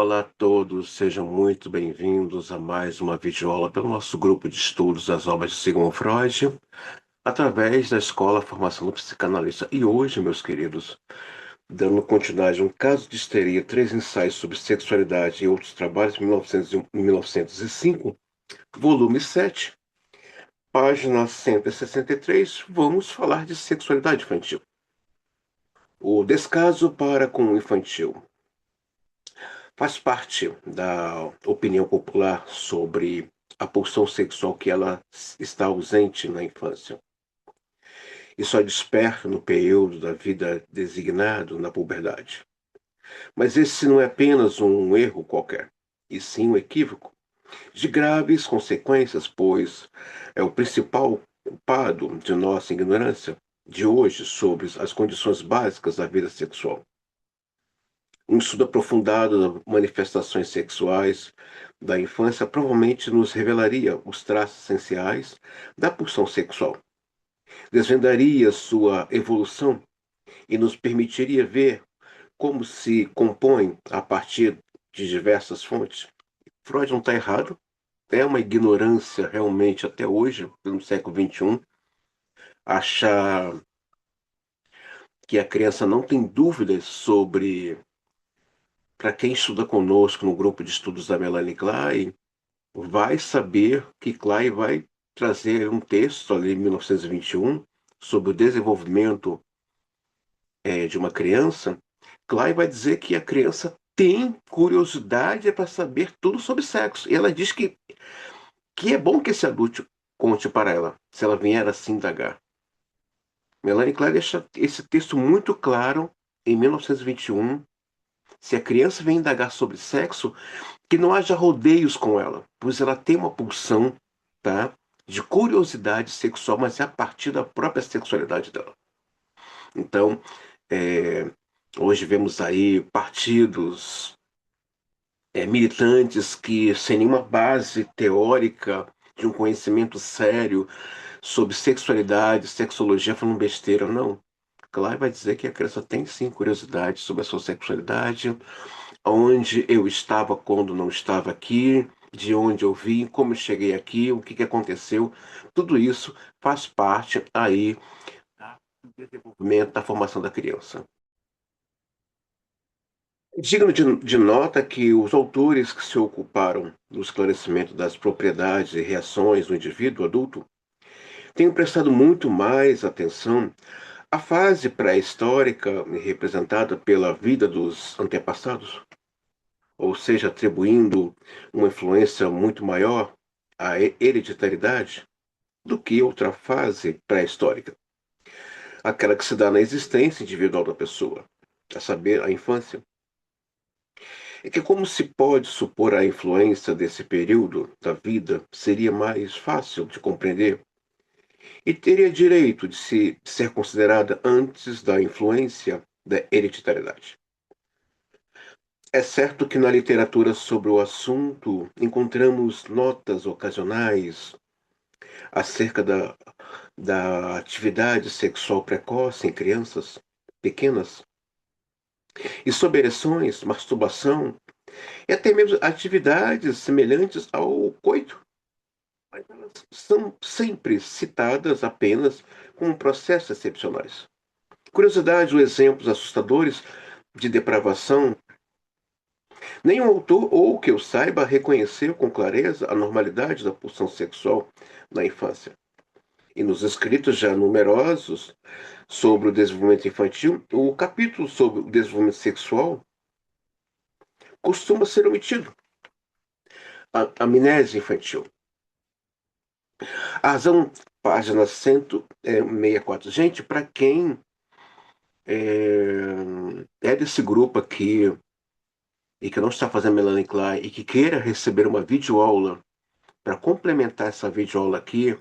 Olá a todos, sejam muito bem-vindos a mais uma videoaula pelo nosso grupo de estudos das obras de Sigmund Freud, através da Escola Formação do Psicanalista. E hoje, meus queridos, dando continuidade a um caso de histeria, 3 ensaios sobre sexualidade e outros trabalhos, 1905, volume 7, página 163, vamos falar de sexualidade infantil. O descaso para com o infantil faz parte da opinião popular sobre a pulsão sexual que ela está ausente na infância e só desperta no período da vida designado na puberdade. Mas esse não é apenas um erro qualquer, e sim um equívoco de graves consequências, pois é o principal culpado de nossa ignorância de hoje sobre as condições básicas da vida sexual. Um estudo aprofundado das manifestações sexuais da infância provavelmente nos revelaria os traços essenciais da pulsão sexual, desvendaria sua evolução e nos permitiria ver como se compõe a partir de diversas fontes. Freud não está errado, é uma ignorância realmente até hoje, no século XXI, achar que a criança não tem dúvidas sobre. Para quem estuda conosco no grupo de estudos da Melanie Klein, vai saber que Klein vai trazer um texto ali em 1921 sobre o desenvolvimento de uma criança. Klein vai dizer que a criança tem curiosidade para saber tudo sobre sexo. E ela diz que é bom que esse adulto conte para ela, se ela vier assim indagar. Melanie Klein deixa esse texto muito claro em 1921. Se a criança vem indagar sobre sexo, que não haja rodeios com ela, pois ela tem uma pulsão, tá, de curiosidade sexual, mas é a partir da própria sexualidade dela. Então, é, hoje vemos aí partidos militantes que, sem nenhuma base teórica de um conhecimento sério sobre sexualidade, sexologia, falando besteira, não. Claro, vai dizer que a criança tem sim curiosidade sobre a sua sexualidade, onde eu estava quando não estava aqui, de onde eu vim, como eu cheguei aqui, o que que aconteceu. Tudo isso faz parte aí do desenvolvimento da formação da criança. Digno de nota que os autores que se ocuparam do esclarecimento das propriedades e reações do indivíduo adulto têm prestado muito mais atenção à fase pré-histórica representada pela vida dos antepassados, ou seja, atribuindo uma influência muito maior à hereditariedade do que outra fase pré-histórica, aquela que se dá na existência individual da pessoa, a saber, a infância. É que como se pode supor a influência desse período da vida seria mais fácil de compreender e teria direito de ser considerada antes da influência da hereditariedade. É certo que na literatura sobre o assunto encontramos notas ocasionais acerca da atividade sexual precoce em crianças pequenas e sobre ereções, masturbação e até mesmo atividades semelhantes ao coito. Mas elas são sempre citadas apenas como processos excepcionais. Curiosidade ou exemplos assustadores de depravação. Nenhum autor, ou que eu saiba, reconheceu com clareza a normalidade da pulsão sexual na infância. E nos escritos já numerosos sobre o desenvolvimento infantil, o capítulo sobre o desenvolvimento sexual costuma ser omitido. A amnésia infantil. A razão, página 164. Gente, para quem é desse grupo aqui e que não está fazendo Melanie Klein e que queira receber uma videoaula para complementar essa videoaula aqui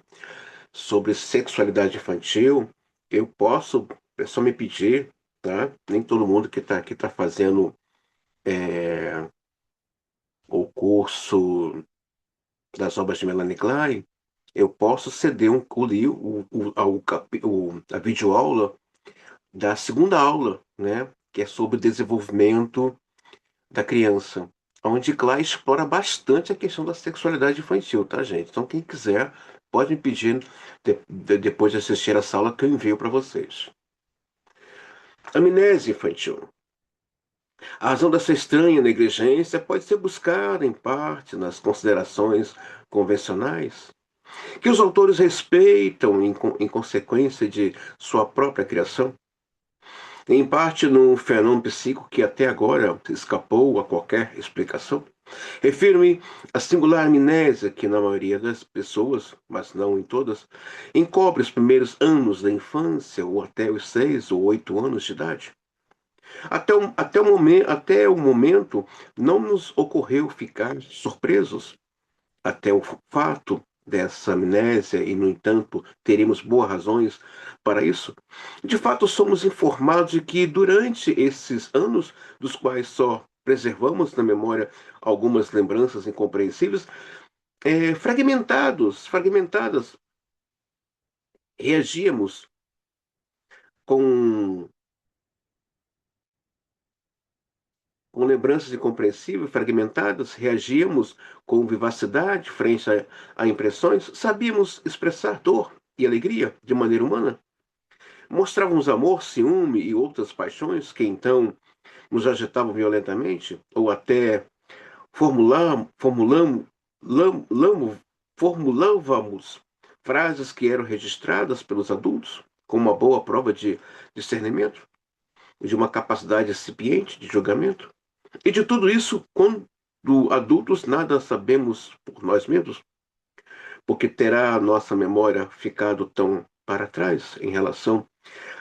sobre sexualidade infantil, eu posso, é só me pedir, tá? Nem todo mundo que está aqui está fazendo o curso das obras de Melanie Klein, eu posso ceder o livro, a videoaula da segunda aula, né? Que é sobre o desenvolvimento da criança. onde Klein explora bastante a questão da sexualidade infantil, tá, gente? Então, quem quiser, pode me pedir depois de assistir a sala que eu envio para vocês. Amnésia infantil. A razão dessa estranha negligência pode ser buscada, em parte, nas considerações convencionais, que os autores respeitam em consequência de sua própria criação, em parte num fenômeno psíquico que até agora escapou a qualquer explicação. Refiro-me à singular amnésia que, na maioria das pessoas, mas não em todas, encobre os primeiros anos da infância ou até os 6 ou 8 anos de idade. Até o momento, não nos ocorreu ficar surpresos até o fato dessa amnésia e, no entanto, teríamos boas razões para isso. De fato, somos informados de que durante esses anos, dos quais só preservamos na memória algumas lembranças incompreensíveis, fragmentadas, reagíamos com lembranças incompreensíveis, fragmentadas, reagíamos com vivacidade frente a impressões, sabíamos expressar dor e alegria de maneira humana, mostrávamos amor, ciúme e outras paixões que então nos agitavam violentamente, ou até formulam, lam- lam- formulávamos frases que eram registradas pelos adultos como uma boa prova de discernimento, de uma capacidade incipiente de julgamento. E de tudo isso, quando adultos, nada sabemos por nós mesmos, porque terá a nossa memória ficado tão para trás em relação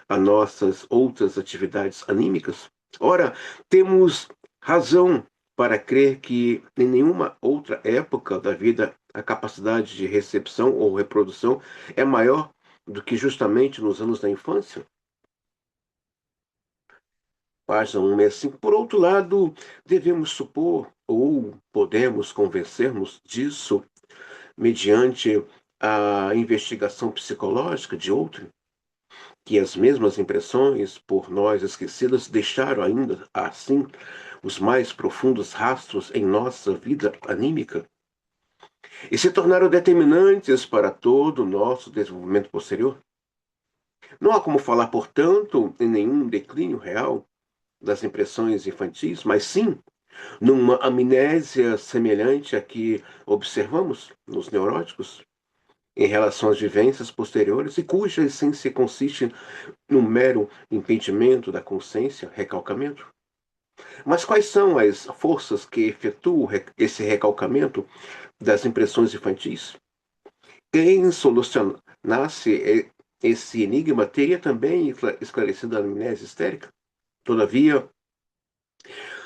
a nossas outras atividades anímicas? Ora, temos razão para crer que em nenhuma outra época da vida a capacidade de recepção ou reprodução é maior do que justamente nos anos da infância? Página 165. Por outro lado, devemos supor ou podemos convencermos disso mediante a investigação psicológica de outro, que as mesmas impressões por nós esquecidas deixaram ainda assim os mais profundos rastros em nossa vida anímica e se tornaram determinantes para todo o nosso desenvolvimento posterior. Não há como falar, portanto, em nenhum declínio real das impressões infantis, mas sim numa amnésia semelhante à que observamos nos neuróticos em relação às vivências posteriores e cuja essência consiste no mero impedimento da consciência, recalcamento. Mas quais são as forças que efetuam esse recalcamento das impressões infantis? Quem solucionasse esse enigma teria também esclarecido a amnésia histérica? Todavia,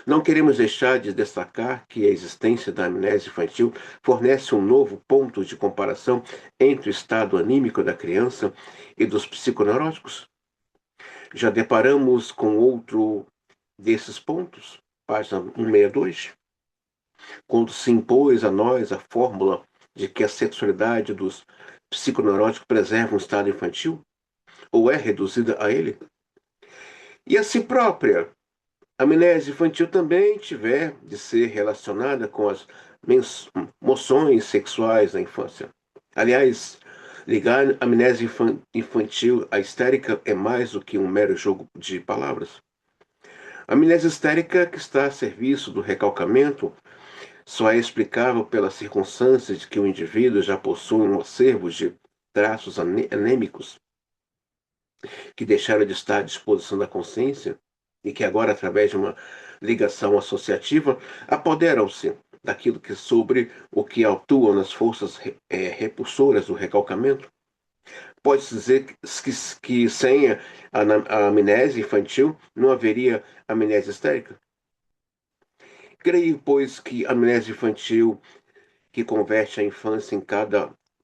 não queremos deixar de destacar que a existência da amnésia infantil fornece um novo ponto de comparação entre o estado anímico da criança e dos psiconeuróticos. Já deparamos com outro desses pontos, página 162, quando se impôs a nós a fórmula de que a sexualidade dos psiconeuróticos preserva um estado infantil, ou é reduzida a ele, e a si própria. A amnésia infantil também tiver de ser relacionada com as moções sexuais da infância. Aliás, ligar a amnésia infantil à histérica é mais do que um mero jogo de palavras. A amnésia histérica, que está a serviço do recalcamento, só é explicável pela circunstância de que o indivíduo já possui um acervo de traços anêmicos que deixaram de estar à disposição da consciência e que agora, através de uma ligação associativa, apoderam-se daquilo que sobre o que atuam nas forças repulsoras do recalcamento. Pode-se dizer que sem a amnésia infantil não haveria amnésia histérica? Creio, pois, que a amnésia infantil, que converte a infância em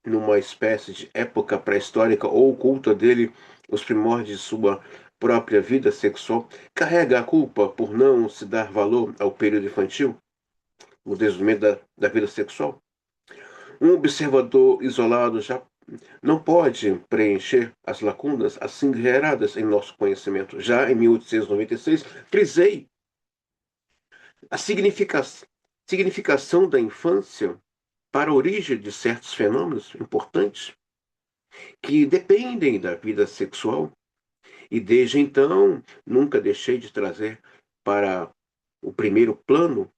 numa espécie de época pré-histórica ou oculta dele os primórdios de sua própria vida sexual, carrega a culpa por não se dar valor ao período infantil, o desenvolvimento da vida sexual. Um observador isolado já não pode preencher as lacunas assim geradas em nosso conhecimento. Já em 1896, frisei a significação significação da infância para a origem de certos fenômenos importantes que dependem da vida sexual, e desde então nunca deixei de trazer para o primeiro plano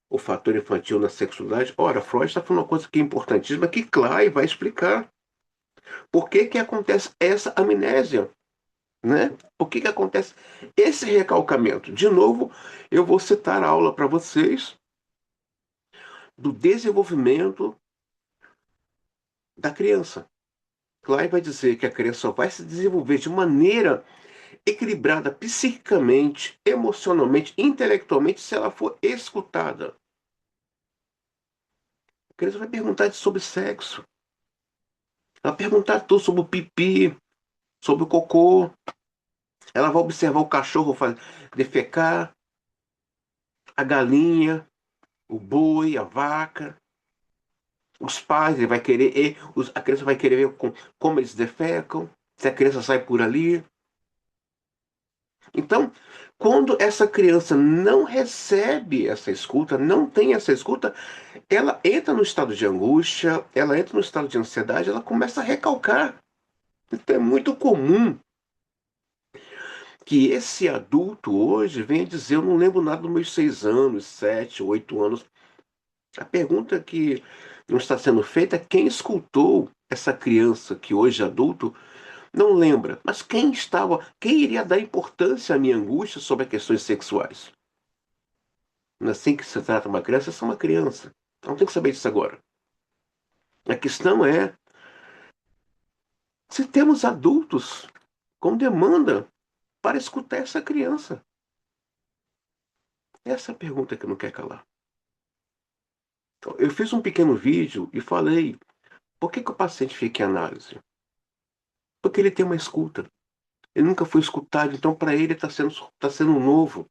o fator infantil na sexualidade. Ora, Freud está falando uma coisa que é importantíssima, que Klein vai explicar por que que acontece essa amnésia, né? Por que que acontece esse recalcamento? De novo, eu vou citar a aula para vocês do desenvolvimento da criança. Klein vai dizer que a criança só vai se desenvolver de maneira equilibrada psiquicamente, emocionalmente, intelectualmente, se ela for escutada. A criança vai perguntar sobre sexo. Ela vai perguntar tudo sobre o pipi, sobre o cocô. Ela vai observar o cachorro defecar, a galinha, o boi, a vaca. Os pais, ele vai querer, a criança vai querer ver como eles defecam, se a criança sai por ali. Então, quando essa criança não recebe essa escuta, não tem essa escuta, ela entra no estado de angústia, ela entra no estado de ansiedade, ela começa a recalcar. Então é muito comum que esse adulto hoje venha dizer: eu não lembro nada dos meus 6 anos, 7, 8 anos. A pergunta que não está sendo feita é quem escutou essa criança que hoje é adulto não lembra, mas quem iria dar importância à minha angústia sobre questões sexuais? Não é assim que se trata uma criança, essa é uma criança. Não tem que saber disso agora. A questão é se temos adultos com demanda para escutar essa criança. Essa é a pergunta que não quer calar. Então, eu fiz um pequeno vídeo e falei por que que o paciente fica em análise? Porque ele tem uma escuta. Ele nunca foi escutado, então para ele tá sendo novo.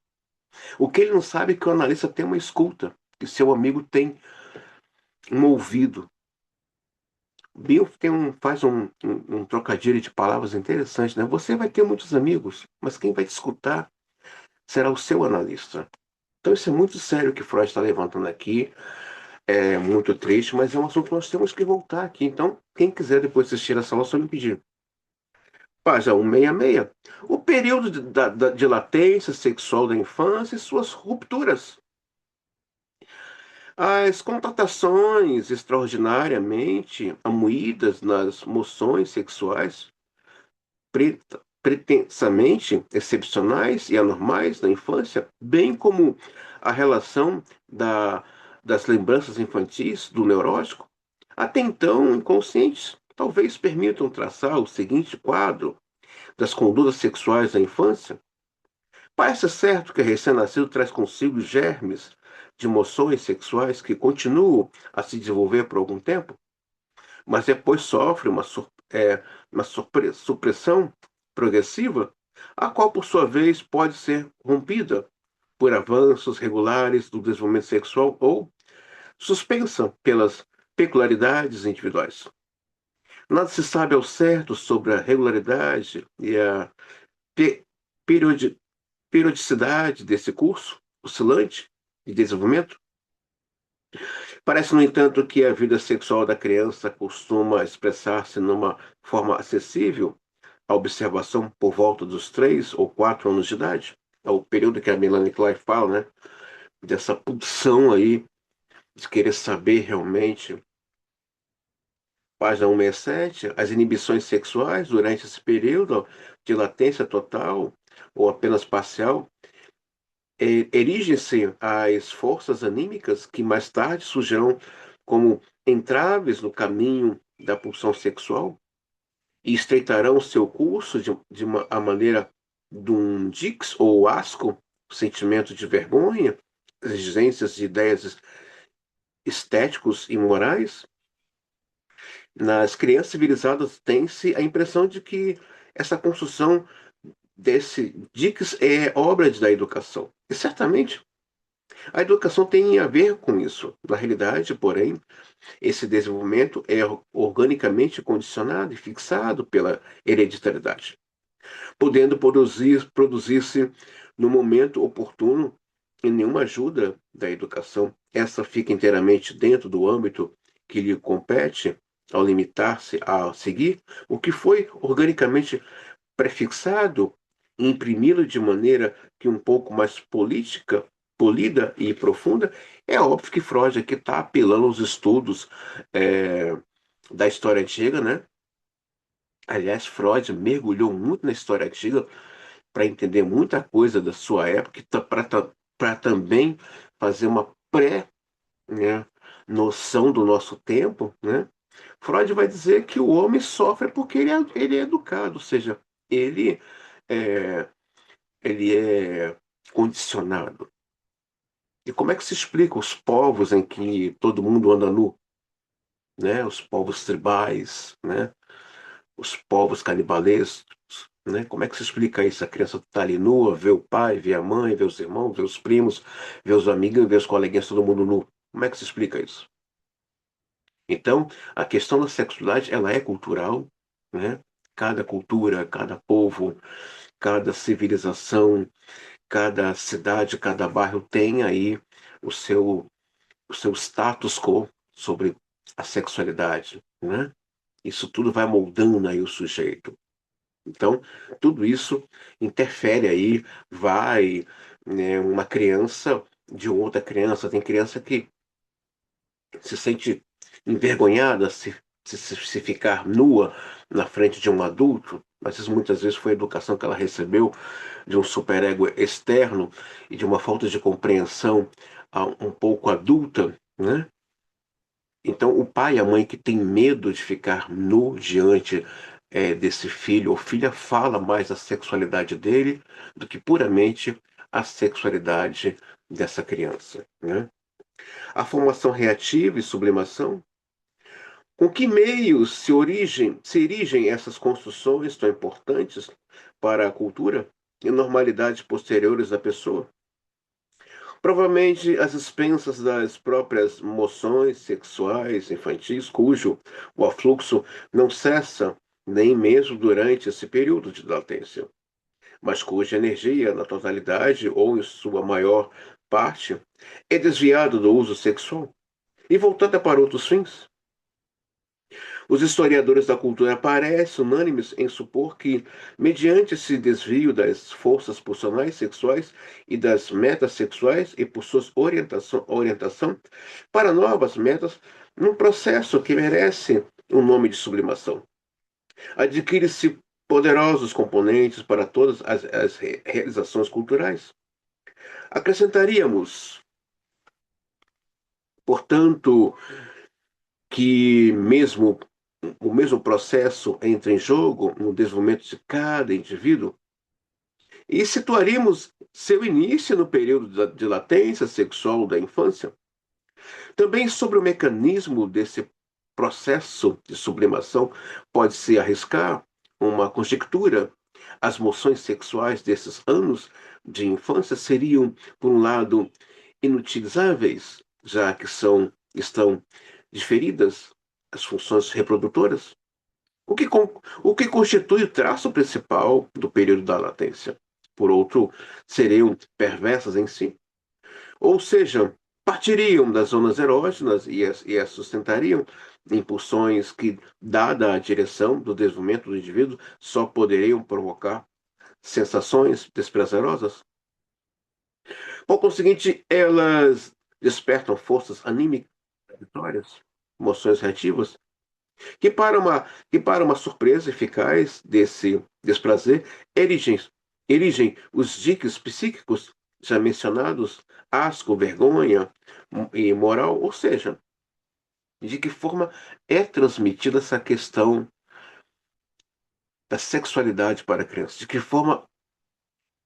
O que ele não sabe é que o analista tem uma escuta, que seu amigo tem um ouvido. Bill faz um trocadilho de palavras interessante, né? Você vai ter muitos amigos, mas quem vai te escutar será o seu analista. Então isso é muito sério que Freud está levantando aqui. É muito triste, mas é um assunto que nós temos que voltar aqui. Então, quem quiser depois assistir essa aula, só me pedir. Página 166. O período de latência sexual da infância e suas rupturas. As contratações extraordinariamente amoídas nas moções sexuais, pretensamente excepcionais e anormais da infância, bem como a relação das lembranças infantis do neurótico, até então inconscientes, talvez permitam traçar o seguinte quadro das condutas sexuais da infância. Parece certo que recém-nascido traz consigo germes de emoções sexuais que continuam a se desenvolver por algum tempo, mas depois sofre uma supressão progressiva, a qual, por sua vez, pode ser rompida por avanços regulares do desenvolvimento sexual ou suspensa pelas peculiaridades individuais. Nada se sabe ao certo sobre a regularidade e a pe- periodi- periodicidade desse curso oscilante de desenvolvimento. Parece, no entanto, que a vida sexual da criança costuma expressar-se numa forma acessível à observação por volta dos 3 ou 4 anos de idade. É o período que a Melanie Klein fala, né? Dessa pulsão aí de querer saber realmente. Página 167, as inibições sexuais durante esse período de latência total ou apenas parcial erigem-se as forças anímicas que mais tarde surgirão como entraves no caminho da pulsão sexual e estreitarão seu curso a maneira de um dix ou asco, sentimento de vergonha, exigências de ideias estéticos e morais. Nas crianças civilizadas tem-se a impressão de que essa construção desse dix é obra da educação. E certamente a educação tem a ver com isso. Na realidade, porém, esse desenvolvimento é organicamente condicionado e fixado pela hereditariedade, podendo produzir-se no momento oportuno e nenhuma ajuda da educação, essa fica inteiramente dentro do âmbito que lhe compete, ao limitar-se a seguir o que foi organicamente prefixado e imprimi-lo de maneira que um pouco mais política, polida e profunda. É óbvio que Freud aqui está apelando aos estudos eh, da história antiga, né? Aliás, Freud mergulhou muito na história antiga para entender muita coisa da sua época, para também fazer uma pré, né, noção do nosso tempo, né? Freud vai dizer que o homem sofre porque ele é educado, ou seja, ele é, ele é condicionado. E como é que se explica os povos em que todo mundo anda nu, né? Os povos tribais, né? Os povos canibalescos, né? Como é que se explica isso? A criança está ali nua, vê o pai, vê a mãe, vê os irmãos, vê os primos, vê os amigos, vê os coleguinhas, todo mundo nu. Como é que se explica isso? Então, a questão da sexualidade, ela é cultural, né? Cada cultura, cada povo, cada civilização, cada cidade, cada bairro tem aí o seu, o seu status quo sobre a sexualidade, né? Isso tudo vai moldando aí o sujeito. Então, tudo isso interfere aí, vai, né, uma criança de outra criança. Tem criança que se sente envergonhada se ficar nua na frente de um adulto, mas isso muitas vezes foi a educação que ela recebeu de um superego externo e de uma falta de compreensão um pouco adulta, né? Então, o pai e a mãe que tem medo de ficar nu diante desse filho ou filha fala mais da sexualidade dele do que puramente a sexualidade dessa criança, né? A formação reativa e sublimação. Com que meios se erigem essas construções tão importantes para a cultura e normalidades posteriores da pessoa? Provavelmente às expensas das próprias moções sexuais infantis, cujo o afluxo não cessa nem mesmo durante esse período de latência, mas cuja energia, na totalidade ou em sua maior parte, é desviada do uso sexual e voltada para outros fins. Os historiadores da cultura parecem unânimes em supor que, mediante esse desvio das forças pulsionais sexuais e das metas sexuais e por sua orientação para novas metas, num processo que merece o nome de sublimação, adquire-se poderosos componentes para todas as realizações culturais. Acrescentaríamos, portanto, que mesmo o mesmo processo entra em jogo no desenvolvimento de cada indivíduo e situaríamos seu início no período de latência sexual da infância. Também sobre o mecanismo desse processo de sublimação pode-se arriscar uma conjectura. As moções sexuais desses anos de infância seriam, por um lado, inutilizáveis, já que estão diferidas as funções reprodutoras, o que constitui o traço principal do período da latência. Por outro, seriam perversas em si, ou seja, partiriam das zonas erógenas e as sustentariam impulsões que, dada a direção do desenvolvimento do indivíduo, só poderiam provocar sensações desprezerosas. Por conseguinte, elas despertam forças anímicas, vitórias, emoções reativas, que para uma surpresa eficaz desse desprazer, erigem, erigem os diques psíquicos já mencionados, asco, vergonha e moral, ou seja, de que forma é transmitida essa questão da sexualidade para a criança, de que forma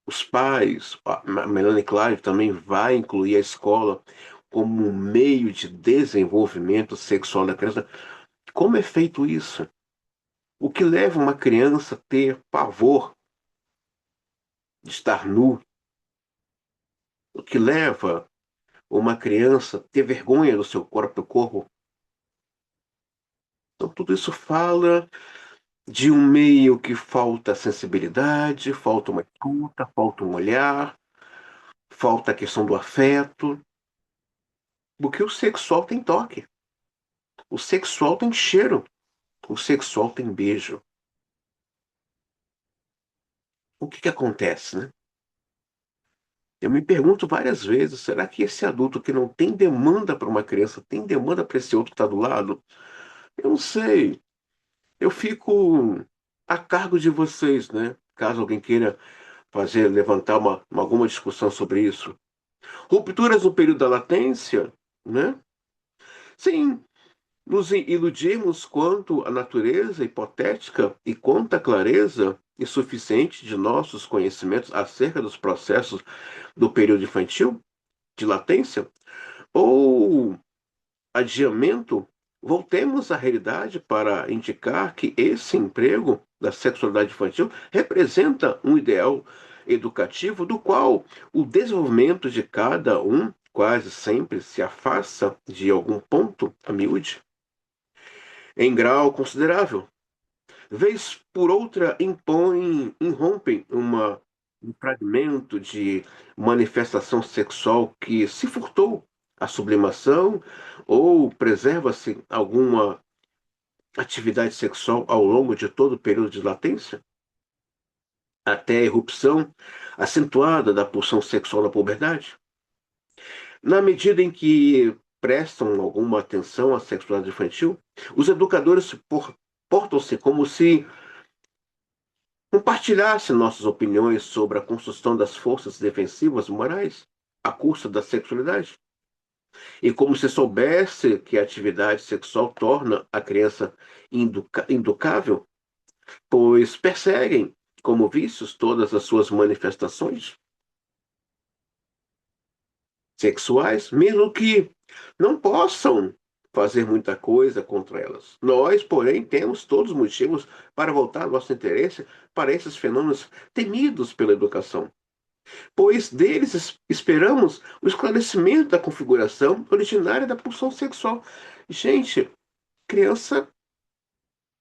os pais, a Melanie Clive também vai incluir a escola como um meio de desenvolvimento sexual da criança. Como é feito isso? O que leva uma criança a ter pavor de estar nu? O que leva uma criança a ter vergonha do seu próprio corpo? Então, tudo isso fala de um meio que falta sensibilidade, falta uma escuta, falta um olhar, falta a questão do afeto. Porque o sexual tem toque, o sexual tem cheiro, o sexual tem beijo. O que que acontece, né? Eu me pergunto várias vezes, será que esse adulto que não tem demanda para uma criança tem demanda para esse outro que está do lado? Eu não sei. Eu fico a cargo de vocês, né? Caso alguém queira levantar alguma discussão sobre isso. Rupturas no período da latência, né? Sim, nos iludimos quanto à natureza hipotética e quanta clareza insuficiente de nossos conhecimentos acerca dos processos do período infantil, de latência, ou adiamento, voltemos à realidade para indicar que esse emprego da sexualidade infantil representa um ideal educativo do qual o desenvolvimento de cada um quase sempre se afasta de algum ponto a miúde, em grau considerável. Vez por outra irrompem um fragmento de manifestação sexual que se furtou à sublimação ou preserva-se alguma atividade sexual ao longo de todo o período de latência, até a irrupção acentuada da pulsão sexual na puberdade. Na medida em que prestam alguma atenção à sexualidade infantil, os educadores portam-se como se compartilhasse nossas opiniões sobre a construção das forças defensivas morais à custa da sexualidade. E como se soubesse que a atividade sexual torna a criança inducável, pois perseguem como vícios todas as suas manifestações sexuais, mesmo que não possam fazer muita coisa contra elas. Nós, porém, temos todos os motivos para voltar nosso interesse para esses fenômenos temidos pela educação, pois deles esperamos o esclarecimento da configuração originária da pulsão sexual. Gente, criança,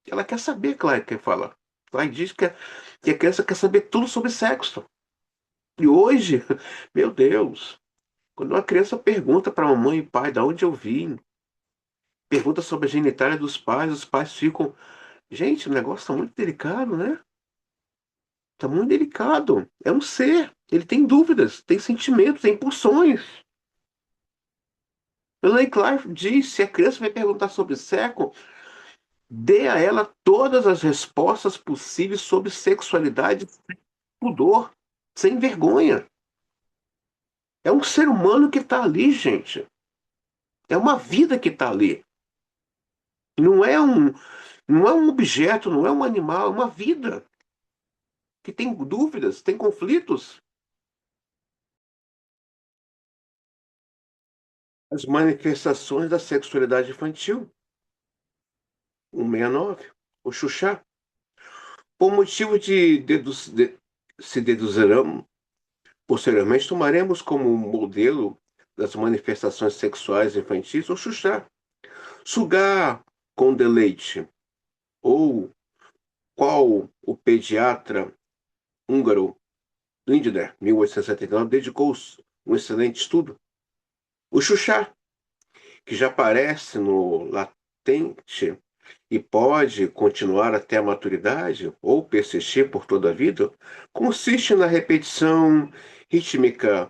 ela quer saber, Clay quer falar. Clay diz que a criança quer saber tudo sobre sexo. E hoje, meu Deus, quando uma criança pergunta para a mamãe e pai de onde eu vim, pergunta sobre a genitália dos pais, os pais ficam, gente, o negócio está muito delicado, né? Está muito delicado. É um ser, ele tem dúvidas, tem sentimentos, tem impulsões. Elaine Clark diz: se a criança vai perguntar sobre sexo, dê a ela todas as respostas possíveis sobre sexualidade, sem pudor, sem vergonha. É um ser humano que está ali, gente. É uma vida que está ali. Não é um, não é um objeto, não é um animal, é uma vida que tem dúvidas, tem conflitos. As manifestações da sexualidade infantil, 169, o Xuxá, por motivo se deduzirão. Posteriormente, tomaremos como modelo das manifestações sexuais infantis o chuchá, sugar com deleite, ou qual o pediatra húngaro Lindner, 1879, dedicou um excelente estudo. O chuchá, que já aparece no latente e pode continuar até a maturidade ou persistir por toda a vida, consiste na repetição rítmica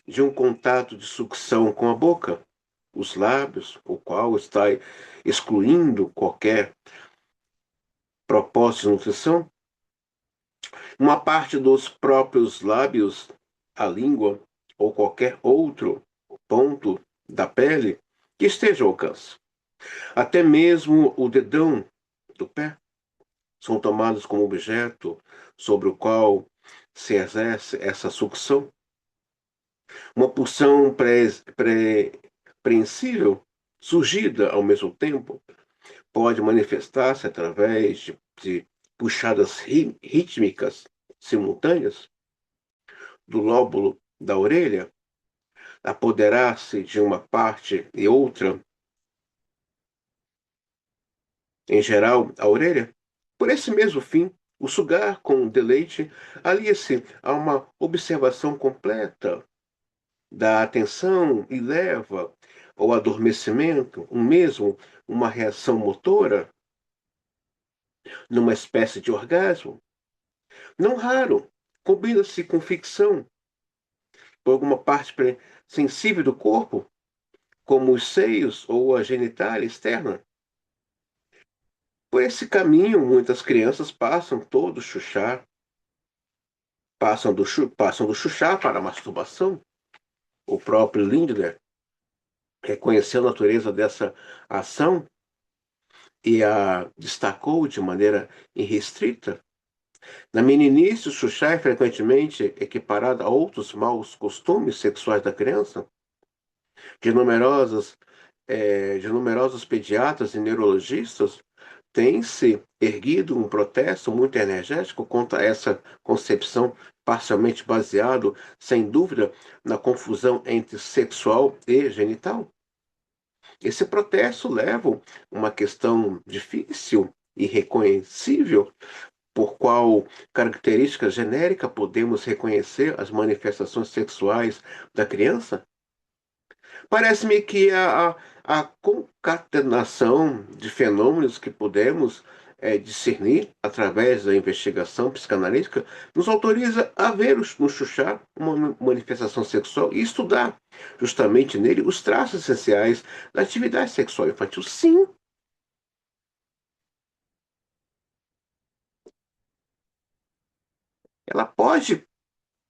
de um contato de sucção com a boca, os lábios, o qual está excluindo qualquer propósito de nutrição, uma parte dos próprios lábios, a língua ou qualquer outro ponto da pele que esteja ao alcance. Até mesmo o dedão do pé são tomados como objeto sobre o qual se exerce essa sucção. Uma pulsão preensível, surgida ao mesmo tempo, pode manifestar-se através de puxadas rítmicas simultâneas do lóbulo da orelha, apoderar-se de uma parte e outra, em geral, a orelha. Por esse mesmo fim, o sugar com deleite alia-se a uma observação completa da atenção e leva ou adormecimento, mesmo uma reação motora, numa espécie de orgasmo. Não raro, combina-se com ficção por alguma parte sensível do corpo, como os seios ou a genitália externa. Por esse caminho, muitas crianças passam todo chuchar, passam do chuchar para a masturbação. O próprio Lindner reconheceu a natureza dessa ação e a destacou de maneira irrestrita. Na meninice, o chuchar é frequentemente equiparado a outros maus costumes sexuais da criança. De de numerosos pediatras e neurologistas, tem-se erguido um protesto muito energético contra essa concepção parcialmente baseado, sem dúvida, na confusão entre sexual e genital. Esse protesto leva uma questão difícil e reconhecível, por qual característica genérica podemos reconhecer as manifestações sexuais da criança? Parece-me que a concatenação de fenômenos que podemos discernir através da investigação psicanalítica nos autoriza a ver no Xuxá uma manifestação sexual e estudar justamente nele os traços essenciais da atividade sexual infantil. Sim, ela pode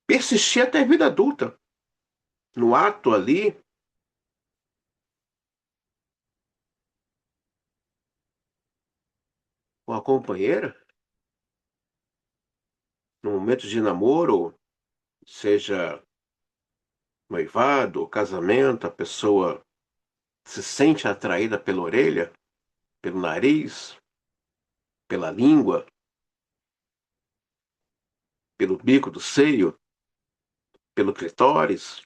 persistir até a vida adulta. No ato ali, com a companheira, no momento de namoro, seja noivado, casamento, a pessoa se sente atraída pela orelha, pelo nariz, pela língua, pelo bico do seio, pelo clitóris.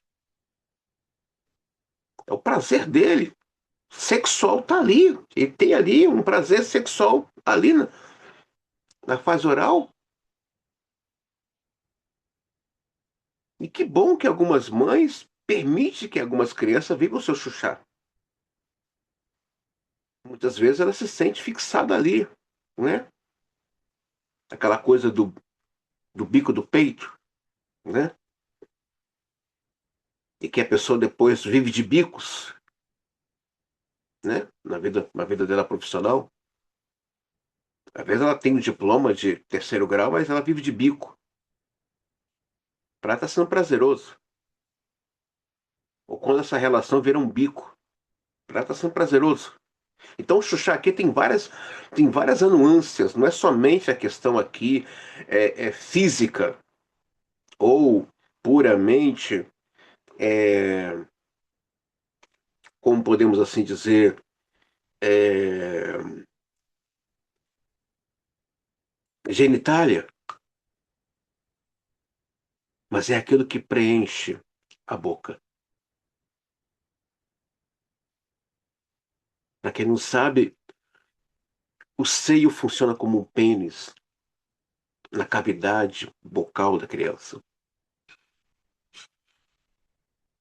É o prazer dele. Sexual tá ali. Ele tem ali um prazer sexual ali na fase oral. E que bom que algumas mães permitem que algumas crianças vivam o seu chuchá. Muitas vezes ela se sente fixada ali, né? Aquela coisa do bico do peito, né? E que a pessoa depois vive de bicos, né? Na vida dela profissional. Às vezes ela tem um diploma de terceiro grau, mas ela vive de bico. Pra ela tá sendo prazeroso. Ou quando essa relação vira um bico, pra ela tá sendo prazeroso. Então o Xuxa aqui tem várias nuances, não é somente a questão aqui física ou puramente, é, como podemos assim dizer, é, genitália, mas é aquilo que preenche a boca. Para quem não sabe, o seio funciona como um pênis na cavidade bucal da criança.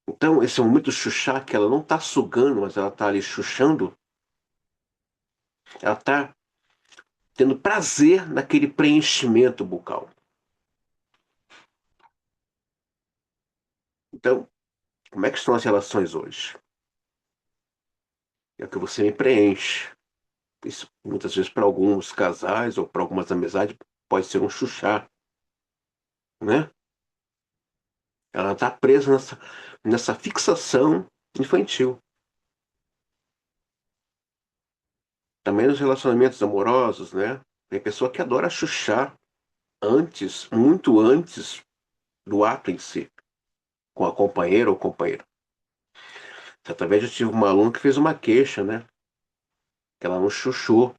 Então, esse momento chuchar, que ela não está sugando, mas ela está ali chuchando, ela está tendo prazer naquele preenchimento bucal. Então, como é que estão as relações hoje? É o que você me preenche. Isso, muitas vezes, para alguns casais ou para algumas amizades, pode ser um chuchar, né? Ela está presa nessa fixação infantil. Também nos relacionamentos amorosos, né? Tem pessoa que adora chuchar antes, muito antes do ato em si, com a companheira ou companheiro. Certa vez eu tive uma aluna que fez uma queixa, né? Que ela não chuchou.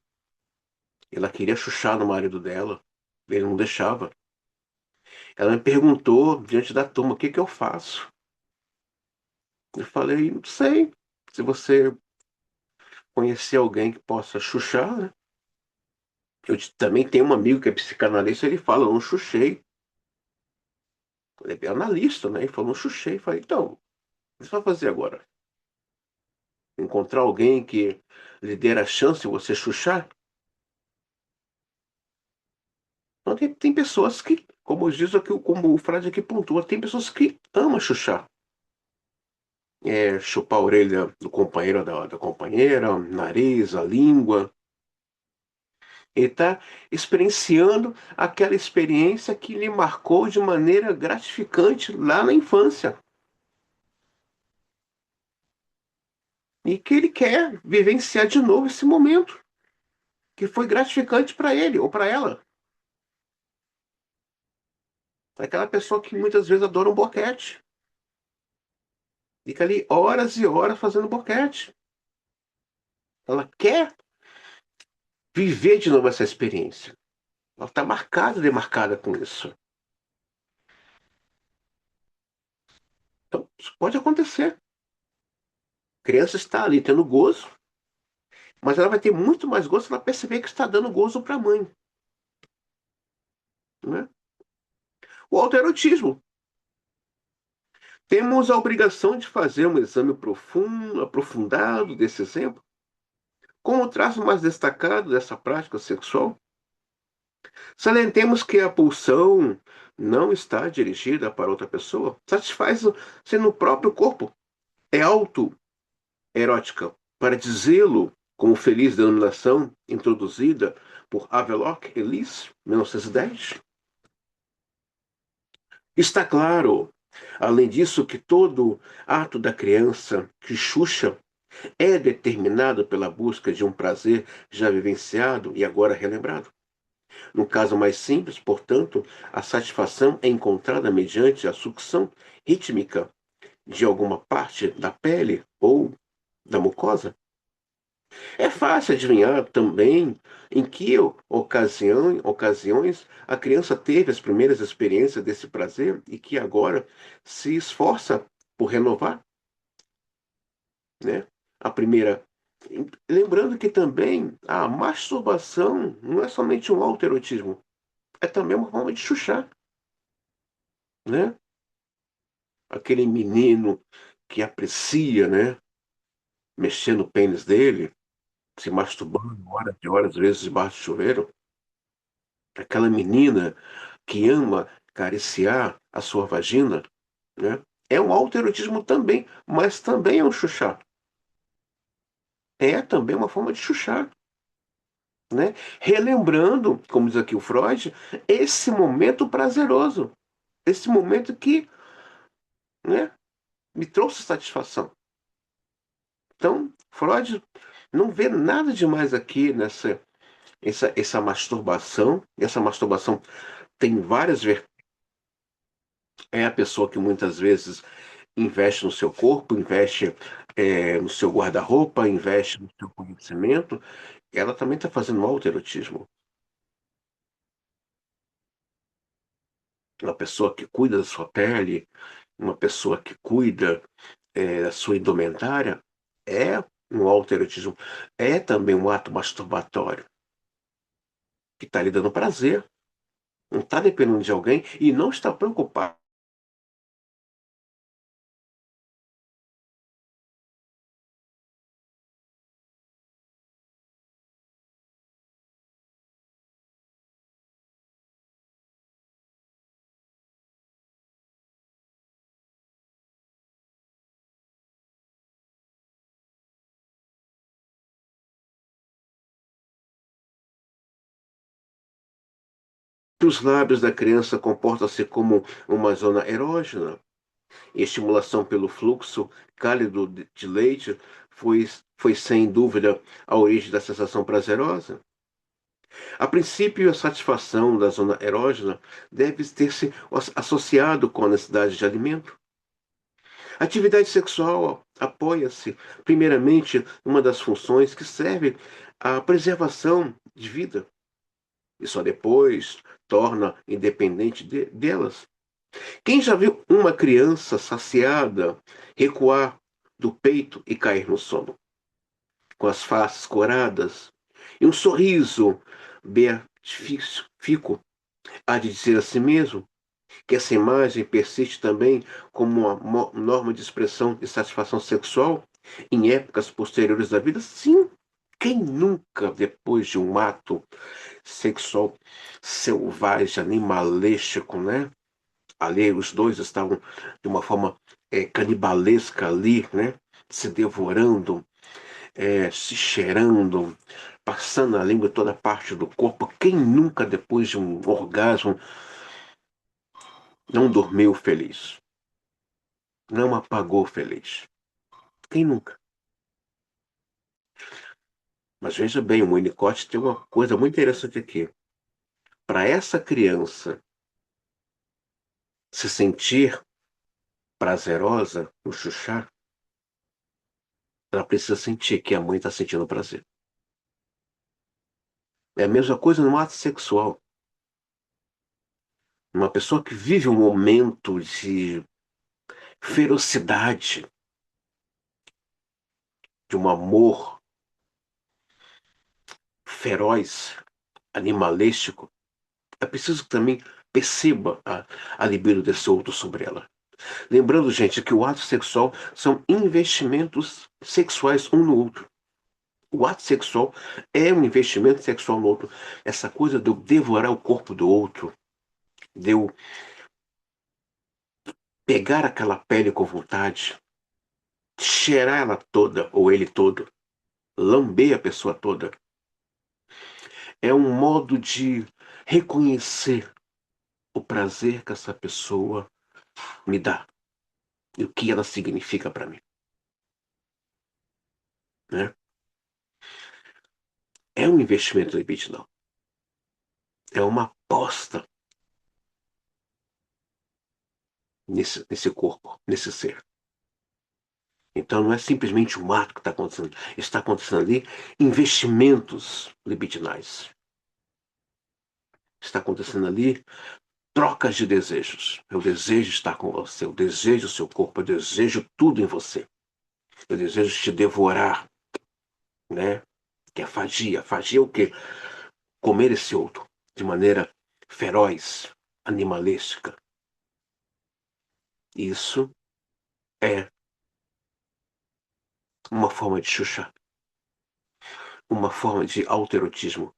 Ela queria chuchar no marido dela. Ele não deixava. Ela me perguntou, diante da turma, o que que eu faço? Eu falei, não sei. Se você conhecer alguém que possa chuchar, né? Também tenho um amigo que é psicanalista, ele fala, eu não chuchei. Ele é analista, né? Ele falou, não chuchei. Eu falei, então, o que você vai fazer agora? Encontrar alguém que lhe dê a chance de você chuchar. Então, tem pessoas que, como diz aqui, como o Frade aqui pontua, tem pessoas que amam chuchar. Chupar a orelha do companheiro ou da companheira, nariz, a língua. Ele está experienciando aquela experiência que lhe marcou de maneira gratificante lá na infância. E que ele quer vivenciar de novo esse momento, que foi gratificante para ele ou para ela. Aquela pessoa que muitas vezes adora um boquete. Fica ali horas e horas fazendo boquete. Ela quer viver de novo essa experiência. Ela está marcada, demarcada com isso. Então, isso pode acontecer. A criança está ali tendo gozo, mas ela vai ter muito mais gozo se ela perceber que está dando gozo para a mãe. Né? O autoerotismo. Temos a obrigação de fazer um exame profundo, aprofundado desse exemplo, como o traço mais destacado dessa prática sexual. Salientemos que a pulsão não está dirigida para outra pessoa, satisfaz-se no próprio corpo. É autoerótica, para dizê-lo como feliz denominação introduzida por Havelock Ellis, 1910. Está claro, além disso, que todo ato da criança que Xuxa é determinado pela busca de um prazer já vivenciado e agora relembrado. No caso mais simples, portanto, a satisfação é encontrada mediante a sucção rítmica de alguma parte da pele ou da mucosa. É fácil adivinhar também em que ocasiões a criança teve as primeiras experiências desse prazer e que agora se esforça por renovar, né? A primeira. Lembrando que também a masturbação não é somente um autoerotismo, é também uma forma de chuchar, né? Aquele menino que aprecia, né? Mexendo o pênis dele, se masturbando horas e horas, às vezes debaixo do chuveiro. Aquela menina que ama acariciar a sua vagina, né? É um autoerotismo também, mas também é um chuchar. É também uma forma de chuchar, né? Relembrando, como diz aqui o Freud, esse momento prazeroso, esse momento que, né, me trouxe satisfação. Então, Freud não vê nada demais aqui nessa essa masturbação. Essa masturbação tem várias vertentes. É a pessoa que muitas vezes investe no seu corpo, investe no seu guarda-roupa, investe no seu conhecimento. Ela também está fazendo um autoerotismo. Uma pessoa que cuida da sua pele, uma pessoa que cuida da sua indumentária, é um autoerotismo. É também um ato masturbatório, que está lhe dando prazer, não está dependendo de alguém e não está preocupado. Os lábios da criança comportam-se como uma zona erógena. E a estimulação pelo fluxo cálido de leite foi sem dúvida a origem da sensação prazerosa. A princípio, a satisfação da zona erógena deve ter se associado com a necessidade de alimento. A atividade sexual apoia-se, primeiramente, numa das funções que serve à preservação de vida, e só depois torna independente delas. Quem já viu uma criança saciada recuar do peito e cair no sono, com as faces coradas e um sorriso beatífico, há de dizer a si mesmo que essa imagem persiste também como uma norma de expressão de satisfação sexual em épocas posteriores da vida? Sim. Quem nunca, depois de um ato sexual selvagem, animalesco, né? Ali os dois estavam de uma forma canibalesca ali, né? Se devorando, se cheirando, passando a língua em toda parte do corpo. Quem nunca, depois de um orgasmo, não dormiu feliz? Não apagou feliz? Quem nunca? Mas veja bem, o Winnicott tem uma coisa muito interessante aqui. Para essa criança se sentir prazerosa no chuchá, ela precisa sentir que a mãe está sentindo prazer. É a mesma coisa no ato sexual. Uma pessoa que vive um momento de ferocidade, de um amor feroz, animalístico, é preciso que também perceba a libido desse outro sobre ela. Lembrando, gente, que o ato sexual são investimentos sexuais um no outro. O ato sexual é um investimento sexual no outro. Essa coisa de eu devorar o corpo do outro, de eu pegar aquela pele com vontade, cheirar ela toda ou ele todo, lamber a pessoa toda, é um modo de reconhecer o prazer que essa pessoa me dá e o que ela significa para mim, né? É um investimento libidinal, é uma aposta nesse corpo, nesse ser. Então não é simplesmente um ato que está acontecendo ali investimentos libidinais. Está acontecendo ali trocas de desejos. Eu desejo estar com você, eu desejo o seu corpo, eu desejo tudo em você. Eu desejo te devorar, né? Que é fagia. Fagia é o quê? Comer esse outro de maneira feroz, animalesca. Isso é uma forma de chuchar, uma forma de autoerotismo.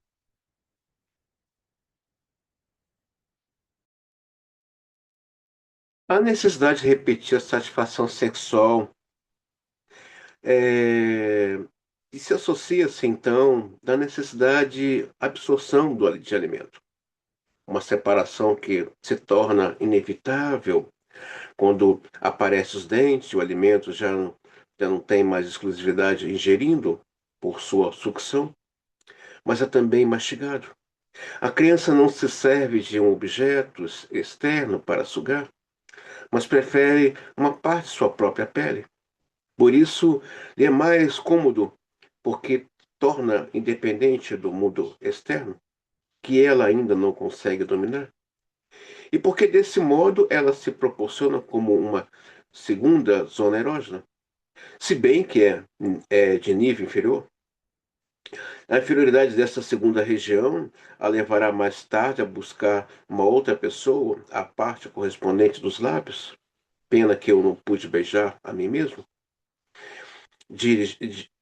A necessidade de repetir a satisfação sexual e se associa-se, então, da necessidade de absorção de alimento. Uma separação que se torna inevitável quando aparecem os dentes, o alimento já não tem mais exclusividade ingerindo por sua sucção, mas é também mastigado. A criança não se serve de um objeto externo para sugar, mas prefere uma parte de sua própria pele. Por isso, lhe é mais cômodo, porque torna independente do mundo externo, que ela ainda não consegue dominar. E porque desse modo ela se proporciona como uma segunda zona erógena, se bem que é de nível inferior. A inferioridade dessa segunda região a levará mais tarde a buscar uma outra pessoa, a parte correspondente dos lábios. Pena que eu não pude beijar a mim mesmo.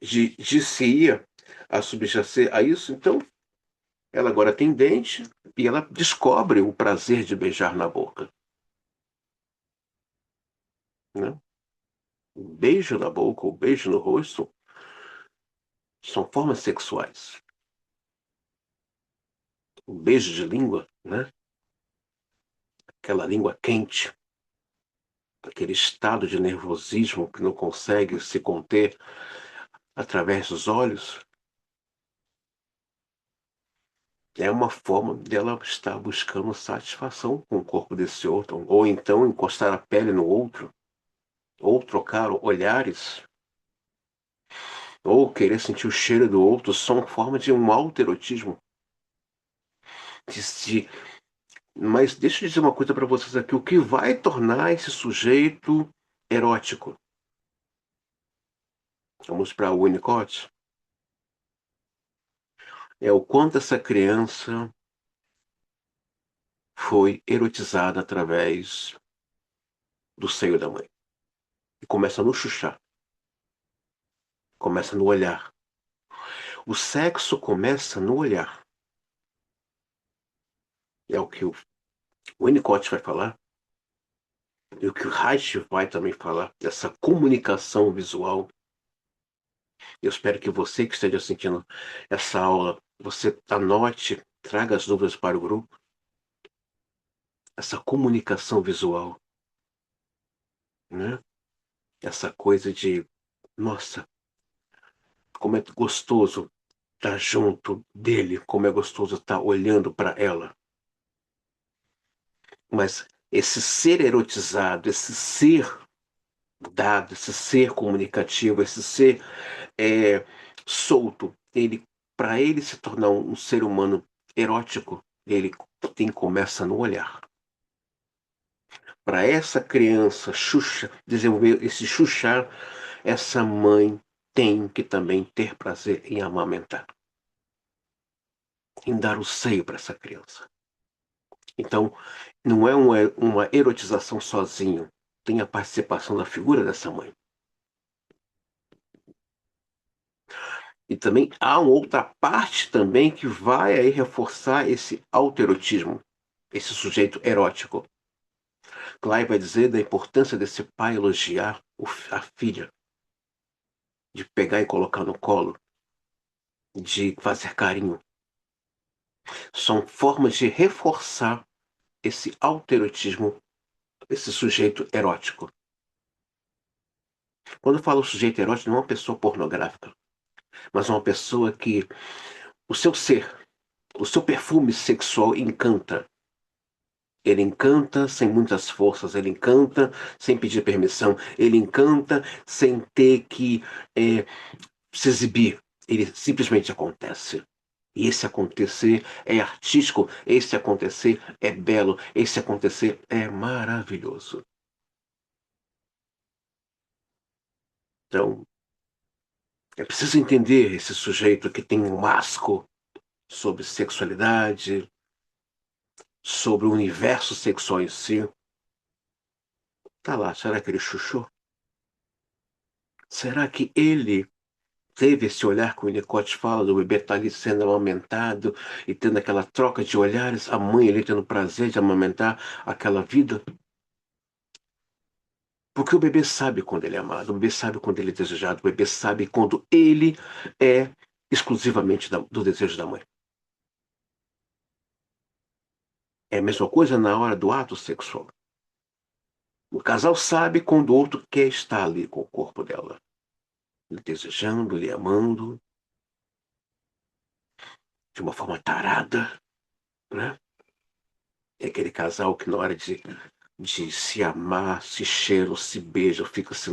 Dir-se-ia a subjacer a isso, então ela agora tem dente e ela descobre o prazer de beijar na boca, né? O beijo na boca, o beijo no rosto são formas sexuais. O beijo de língua, né? Aquela língua quente, aquele estado de nervosismo que não consegue se conter através dos olhos, é uma forma dela estar buscando satisfação com o corpo desse outro, ou então encostar a pele no outro, ou trocar olhares, ou querer sentir o cheiro do outro, são forma de um autoerotismo. De, mas deixa eu dizer uma coisa para vocês aqui, o que vai tornar esse sujeito erótico? Vamos para o Winnicott. É o quanto essa criança foi erotizada através do seio da mãe. E começa no chuchá. Começa no olhar. O sexo começa no olhar. É o que o Winnicott vai falar, e o que o Reich vai também falar, dessa comunicação visual. Eu espero que você que esteja sentindo essa aula, você anote, traga as dúvidas para o grupo, essa comunicação visual, né? Essa coisa de, nossa, como é gostoso estar junto dele, como é gostoso estar olhando para ela. Mas esse ser erotizado, esse ser dado, esse ser comunicativo, esse ser solto, ele, para ele se tornar um ser humano erótico, ele começa no olhar. Para essa criança Xuxa, desenvolver esse chuchar, essa mãe tem que também ter prazer em amamentar, em dar o seio para essa criança. Então, não é uma erotização sozinho, tem a participação da figura dessa mãe. E também há uma outra parte também que vai aí reforçar esse autoerotismo, esse sujeito erótico. Clay vai dizer da importância desse pai elogiar a filha, de pegar e colocar no colo, de fazer carinho. São formas de reforçar esse autoerotismo, esse sujeito erótico. Quando eu falo sujeito erótico, não é uma pessoa pornográfica, mas é uma pessoa que o seu ser, o seu perfume sexual encanta. Ele encanta sem muitas forças, ele encanta sem pedir permissão, ele encanta sem ter que se exibir. Ele simplesmente acontece. E esse acontecer é artístico, esse acontecer é belo, esse acontecer é maravilhoso. Então, é preciso entender esse sujeito que tem um asco sobre sexualidade, sobre o universo sexual em si. Tá lá, será que ele chuchou? Será que ele teve esse olhar que o Winnicott fala do bebê estar ali sendo amamentado e tendo aquela troca de olhares, a mãe ali tendo prazer de amamentar aquela vida? Porque o bebê sabe quando ele é amado, o bebê sabe quando ele é desejado, o bebê sabe quando ele é exclusivamente do desejo da mãe. É a mesma coisa na hora do ato sexual. O casal sabe quando o outro quer estar ali com o corpo dela, lhe desejando, lhe amando, de uma forma tarada, né? É aquele casal que na hora de se amar, se cheiram, se beijam, fica se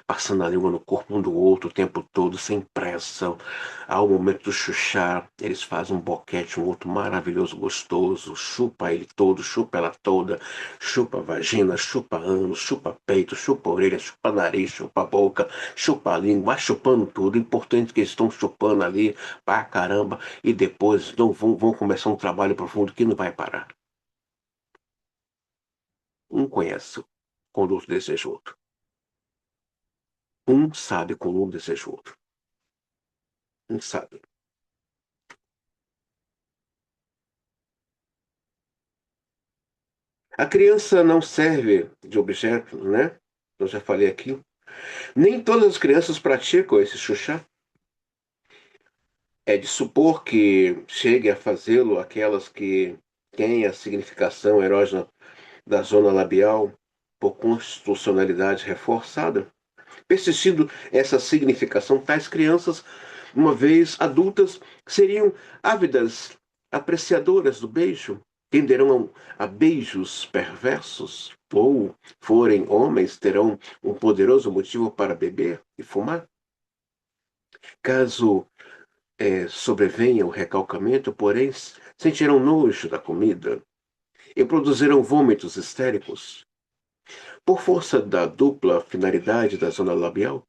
passando a língua no corpo um do outro o tempo todo, sem pressa. Ao momento do chuchar, eles fazem um boquete, um outro maravilhoso, gostoso, chupa ele todo, chupa ela toda, chupa a vagina, chupa ânus, chupa peito, chupa orelha, chupa nariz, chupa boca, chupa a língua, vai chupando tudo. O importante é que eles estão chupando ali, pra caramba, e depois vão começar um trabalho profundo que não vai parar. Um conhece quando o outro deseja o outro. Um sabe quando um deseja o outro. Um sabe. A criança não serve de objeto, né? Eu já falei aqui. Nem todas as crianças praticam esse xuxá. É de supor que chegue a fazê-lo aquelas que têm a significação erógena da zona labial por constitucionalidade reforçada. Persistindo essa significação, tais crianças, uma vez adultas, seriam ávidas apreciadoras do beijo, tenderão a beijos perversos, ou, forem homens, terão um poderoso motivo para beber e fumar. Caso sobrevenha o recalcamento, porém, sentirão nojo da comida e produzirão vômitos histéricos. Por força da dupla finalidade da zona labial,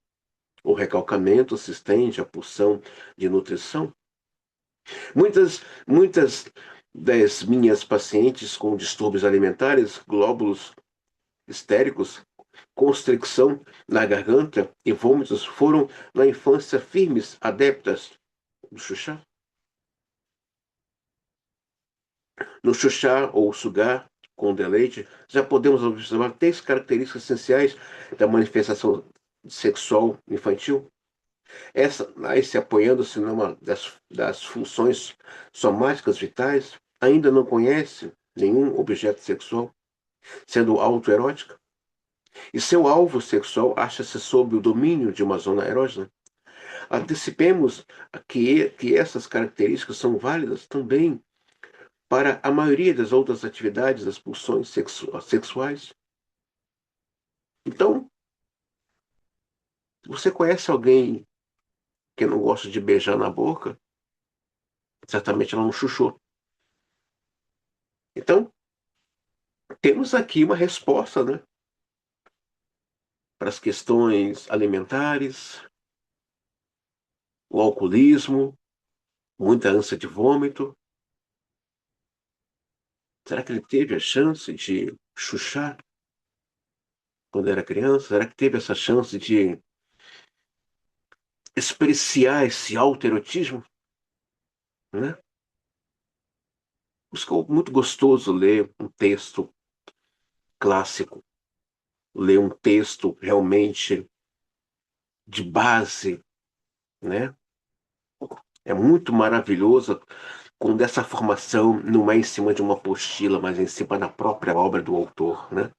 o recalcamento se estende à pulsão de nutrição. Muitas das minhas pacientes com distúrbios alimentares, glóbulos histéricos, constricção na garganta e vômitos foram, na infância, firmes adeptas do chuchá? No chuchá ou sugar com deleite, já podemos observar três características essenciais da manifestação sexual infantil. Essa, se apoiando-se numa das funções somáticas vitais, ainda não conhece nenhum objeto sexual, sendo autoerótica, e seu alvo sexual acha-se sob o domínio de uma zona erógena. Antecipemos que essas características são válidas também para a maioria das outras atividades das pulsões sexuais. Então, você conhece alguém que não gosta de beijar na boca? Certamente ela não chuchou. Então, temos aqui uma resposta, né, para as questões alimentares, o alcoolismo, muita ânsia de vômito. Será que ele teve a chance de chuchar quando era criança? Será que teve essa chance de experienciar esse autoerotismo, né? Ficou muito gostoso ler um texto clássico, ler um texto realmente de base, né? É muito maravilhoso quando essa formação não é em cima de uma apostila, mas em cima da própria obra do autor, né?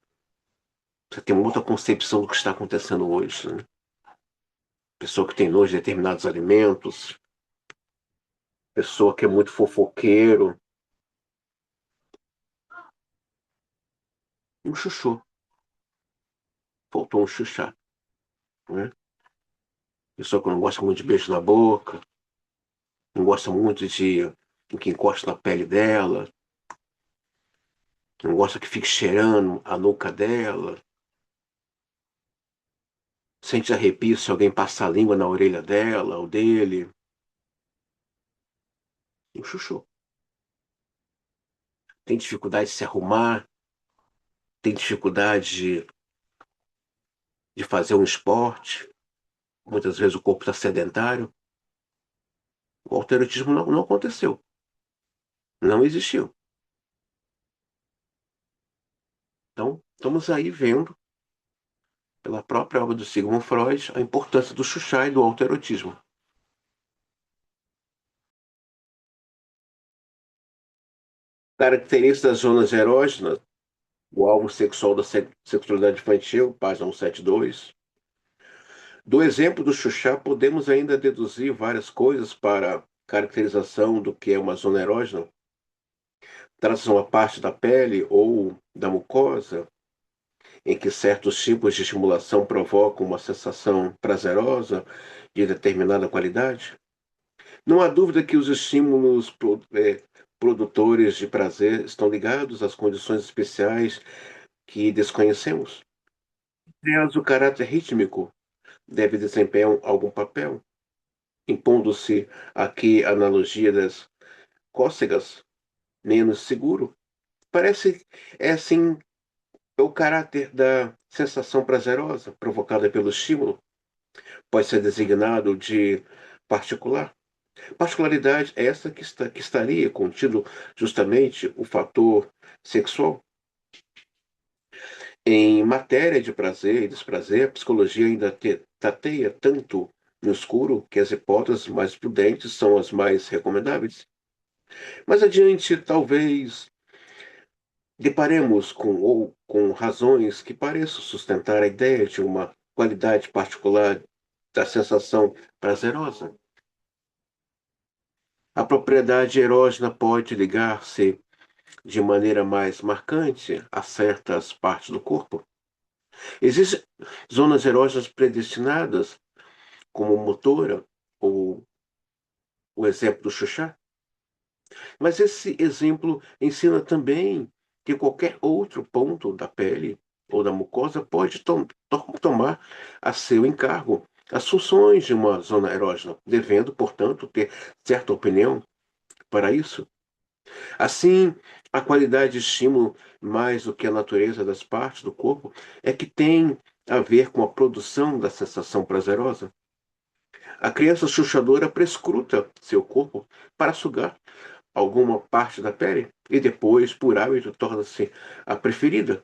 Você tem uma outra concepção do que está acontecendo hoje, né? Pessoa que tem nojo de determinados alimentos, pessoa que é muito fofoqueiro, um chuchu, faltou um chuchá, né? Pessoa que não gosta muito de beijo na boca, não gosta muito de que encosta na pele dela, não gosta que fique cheirando a nuca dela, sente arrepio se alguém passar a língua na orelha dela ou dele. Um chuchu. Tem dificuldade de se arrumar, tem dificuldade de fazer um esporte, muitas vezes o corpo está sedentário. O alterotismo não aconteceu, não existiu. Então, estamos aí vendo, pela própria obra do Sigmund Freud, a importância do chuchá e do alterotismo. Características das zonas erógenas, o alvo sexual da sexualidade infantil, página 172. Do exemplo do chuchá, podemos ainda deduzir várias coisas para caracterização do que é uma zona erógena. Trata-se de uma parte da pele ou da mucosa em que certos tipos de estimulação provocam uma sensação prazerosa de determinada qualidade. Não há dúvida que os estímulos produtores de prazer estão ligados às condições especiais que desconhecemos. Aliás, o caráter rítmico deve desempenhar algum papel, impondo-se aqui a analogia das cócegas, menos seguro. Parece, é assim, o caráter da sensação prazerosa provocada pelo estímulo pode ser designado de particular. Particularidade é essa que estaria contido justamente o fator sexual. Em matéria de prazer e desprazer, a psicologia ainda tateia tanto no escuro que as hipóteses mais prudentes são as mais recomendáveis. Mais adiante, talvez deparemos com razões que pareçam sustentar a ideia de uma qualidade particular da sensação prazerosa. A propriedade erógena pode ligar-se de maneira mais marcante a certas partes do corpo. Existem zonas erógenas predestinadas, como motora, ou o exemplo do Xuxa, mas esse exemplo ensina também que qualquer outro ponto da pele ou da mucosa pode tomar a seu encargo as funções de uma zona erógena, devendo, portanto, ter certa opinião para isso. Assim, A qualidade de estímulo, mais do que a natureza das partes do corpo, é que tem a ver com a produção da sensação prazerosa. A criança chuchadora prescruta seu corpo para sugar alguma parte da pele e depois, por hábito, torna-se a preferida.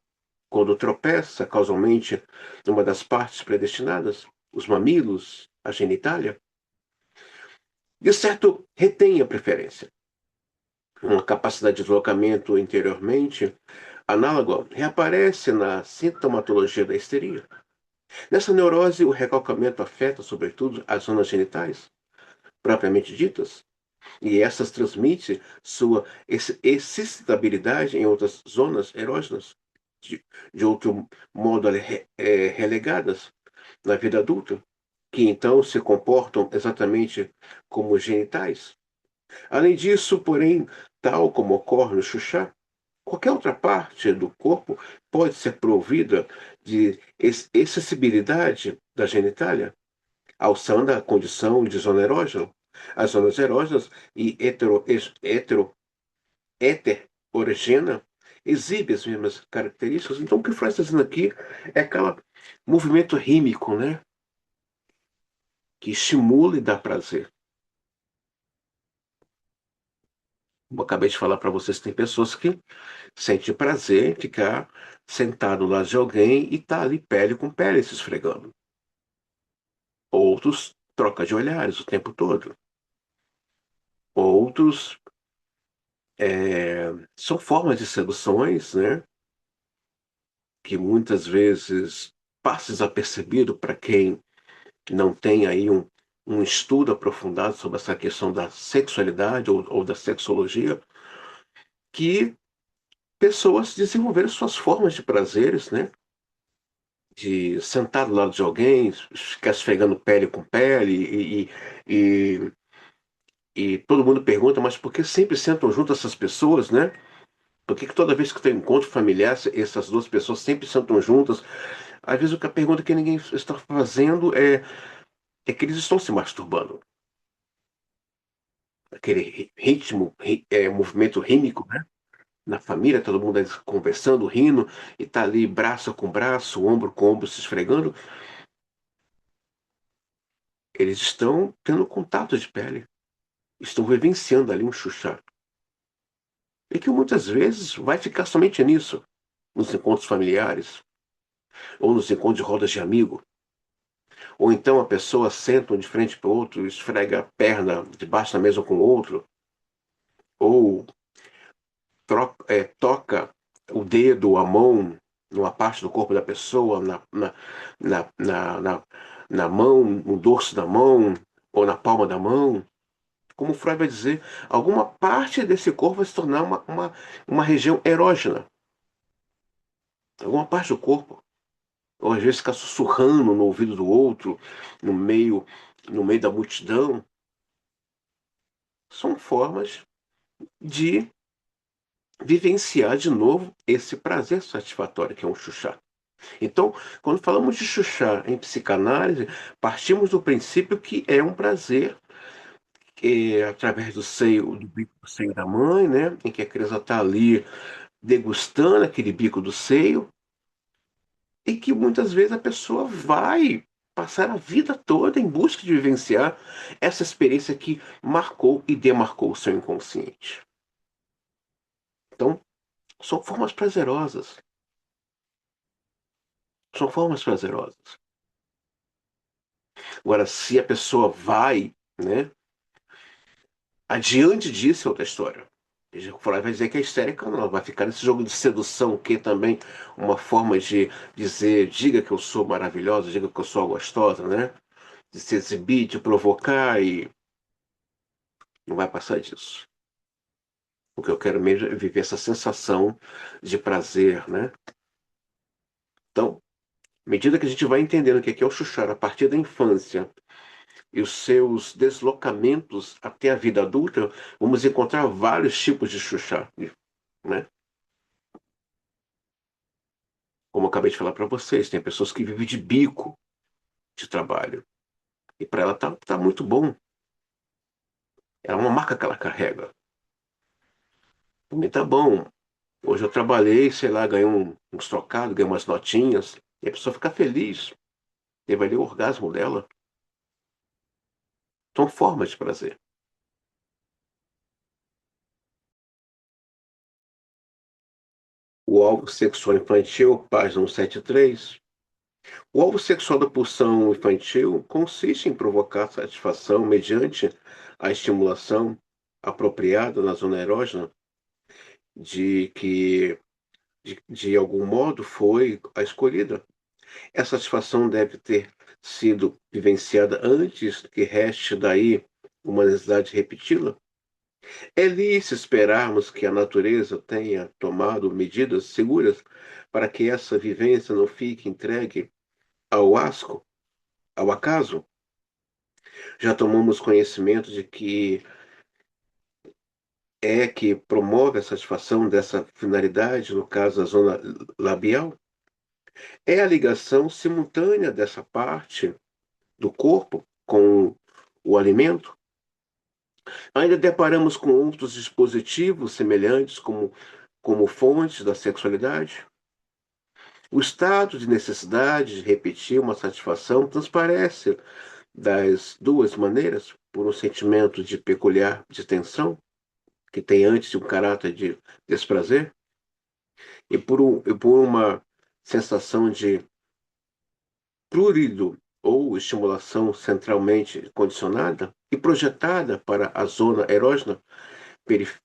Quando tropeça causalmente numa das partes predestinadas, os mamilos, a genitália, de certo retém a preferência. Uma capacidade de deslocamento interiormente análoga reaparece na sintomatologia da histeria. Nessa neurose, o recalcamento afeta, sobretudo, as zonas genitais, propriamente ditas, e essas transmitem sua excitabilidade em outras zonas erógenas, de, de outro modo relegadas na vida adulta, que então se comportam exatamente como genitais. Além disso, porém, tal como ocorre no Xuxá, qualquer outra parte do corpo pode ser provida de excessibilidade da genitália, alçando a condição de zona erógena. As zonas erógenas e heterorigena exibem as mesmas características. Então, o que o Freud está dizendo aqui é aquele movimento rímico, né? Que estimula e dá prazer. Como eu acabei de falar para vocês, tem pessoas que sentem prazer em ficar sentado lá de alguém e tá ali pele com pele se esfregando. Outros troca de olhares o tempo todo. Outros são formas de seduções, né? Que muitas vezes passa desapercebido para quem não tem aí um estudo aprofundado sobre essa questão da sexualidade ou da sexologia, que pessoas desenvolveram suas formas de prazeres, né? De sentar do lado de alguém, ficar esfregando pele com pele, e, e todo mundo pergunta, mas por que sempre sentam junto essas pessoas, né? Por que toda vez que tem encontro familiar, essas duas pessoas sempre sentam juntas? Às vezes a pergunta que ninguém está fazendo é que eles estão se masturbando. Aquele ritmo, movimento rímico, né? Na família, todo mundo conversando, rindo, e tá ali braço com braço, ombro com ombro se esfregando. Eles estão tendo contato de pele, estão vivenciando ali um chuchá. E que muitas vezes vai ficar somente nisso, nos encontros familiares, ou nos encontros de rodas de amigo. Ou então a pessoa senta um de frente para o outro, esfrega a perna debaixo da mesa com o outro, ou toca o dedo, a mão, numa parte do corpo da pessoa, na mão, no dorso da mão, ou na palma da mão. Como Freud vai dizer, alguma parte desse corpo vai se tornar uma região erógena. Alguma parte do corpo. Ou às vezes ficar sussurrando no ouvido do outro, no meio, no meio da multidão. São formas de vivenciar de novo esse prazer satisfatório que é um chuchá. Então, quando falamos de chuchá em psicanálise, partimos do princípio que é um prazer através do seio, do bico do seio da mãe, né? Em que a criança está ali degustando aquele bico do seio, e que muitas vezes a pessoa vai passar a vida toda em busca de vivenciar essa experiência que marcou e demarcou o seu inconsciente. Então, são formas prazerosas. São formas prazerosas. Agora, se a pessoa vai, né, adiante disso, é outra história. O Freud vai dizer que é histérica, não. Ela vai ficar nesse jogo de sedução, que é também uma forma de dizer, diga que eu sou maravilhosa, diga que eu sou gostosa, né? De se exibir, de provocar, e não vai passar disso. O que eu quero mesmo é viver essa sensação de prazer, né? Então, à medida que a gente vai entendendo o que é o chuchar a partir da infância e os seus deslocamentos até a vida adulta, vamos encontrar vários tipos de chuchar, né? Como eu acabei de falar para vocês, tem pessoas que vivem de bico de trabalho. E para ela tá muito bom. É uma marca que ela carrega. Também tá bom. Hoje eu trabalhei, sei lá, ganhei uns trocados, ganhei umas notinhas, e a pessoa fica feliz, e vai ler o orgasmo dela. São formas de prazer. O alvo sexual infantil, página 173. O alvo sexual da pulsão infantil consiste em provocar satisfação mediante a estimulação apropriada na zona erógena de que, de algum modo, foi a escolhida. Essa satisfação deve ter sido vivenciada antes que reste daí uma necessidade de repeti-la. É lícito esperarmos que a natureza tenha tomado medidas seguras para que essa vivência não fique entregue ao asco, ao acaso. Já tomamos conhecimento de que que promove a satisfação dessa finalidade, no caso a zona labial, é a ligação simultânea dessa parte do corpo com o alimento. Ainda deparamos com outros dispositivos semelhantes como fontes da sexualidade. O estado de necessidade de repetir uma satisfação transparece das duas maneiras, por um sentimento de peculiar distensão, que tem antes um caráter de desprazer, e por uma sensação de prurido ou estimulação centralmente condicionada e projetada para a zona erógena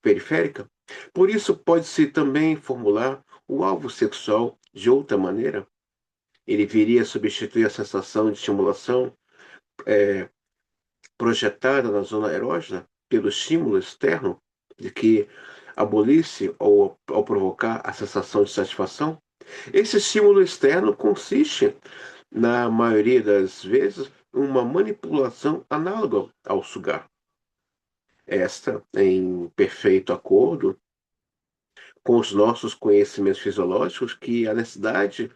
periférica. Por isso, pode-se também formular o alvo sexual de outra maneira. Ele viria a substituir a sensação de estimulação eh, projetada na zona erógena pelo estímulo externo de que abolisse ou ao provocar a sensação de satisfação. Esse estímulo externo consiste, na maioria das vezes, em uma manipulação análoga ao sugar. Esta, em perfeito acordo com os nossos conhecimentos fisiológicos, que a necessidade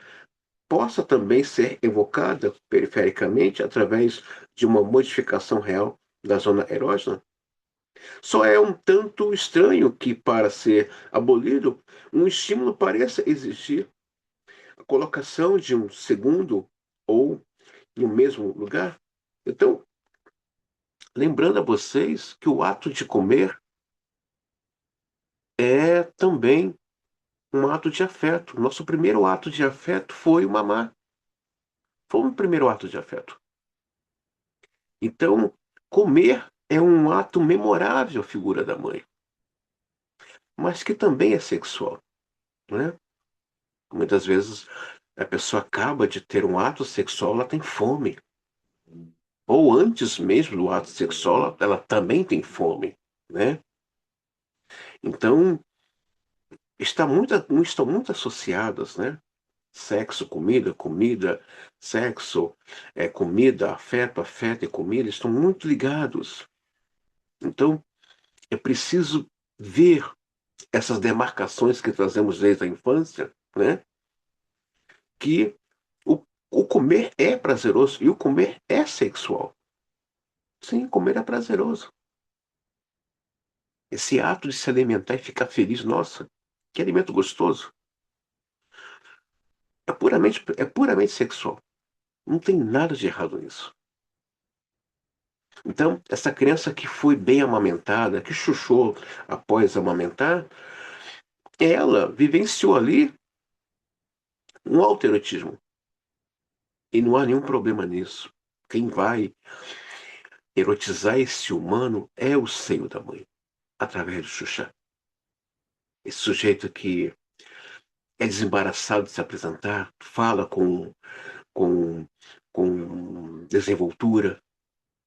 possa também ser evocada perifericamente através de uma modificação real da zona erógena. Só é um tanto estranho que, para ser abolido, um estímulo pareça exigir a colocação de um segundo ou no mesmo lugar. Então, lembrando a vocês que o ato de comer é também um ato de afeto. Nosso primeiro ato de afeto foi o mamar. Foi o primeiro ato de afeto. Então, comer é um ato memorável, figura da mãe, mas que também é sexual, né? Muitas vezes a pessoa acaba de ter um ato sexual, ela tem fome. Ou antes mesmo do ato sexual, ela também tem fome, né? Então, estão muito associadas, né? Sexo, comida, comida, sexo, comida, afeto, afeto e comida estão muito ligados. Então, é preciso ver essas demarcações que trazemos desde a infância, né? Que o comer é prazeroso e o comer é sexual. Sim, comer é prazeroso. Esse ato de se alimentar e ficar feliz, nossa, que alimento gostoso. É puramente sexual. Não tem nada de errado nisso. Então, essa criança que foi bem amamentada, que chuchou após amamentar, ela vivenciou ali um autoerotismo. E não há nenhum problema nisso. Quem vai erotizar esse humano é o seio da mãe, através do Xuxa. Esse sujeito que é desembaraçado de se apresentar, fala com, com desenvoltura,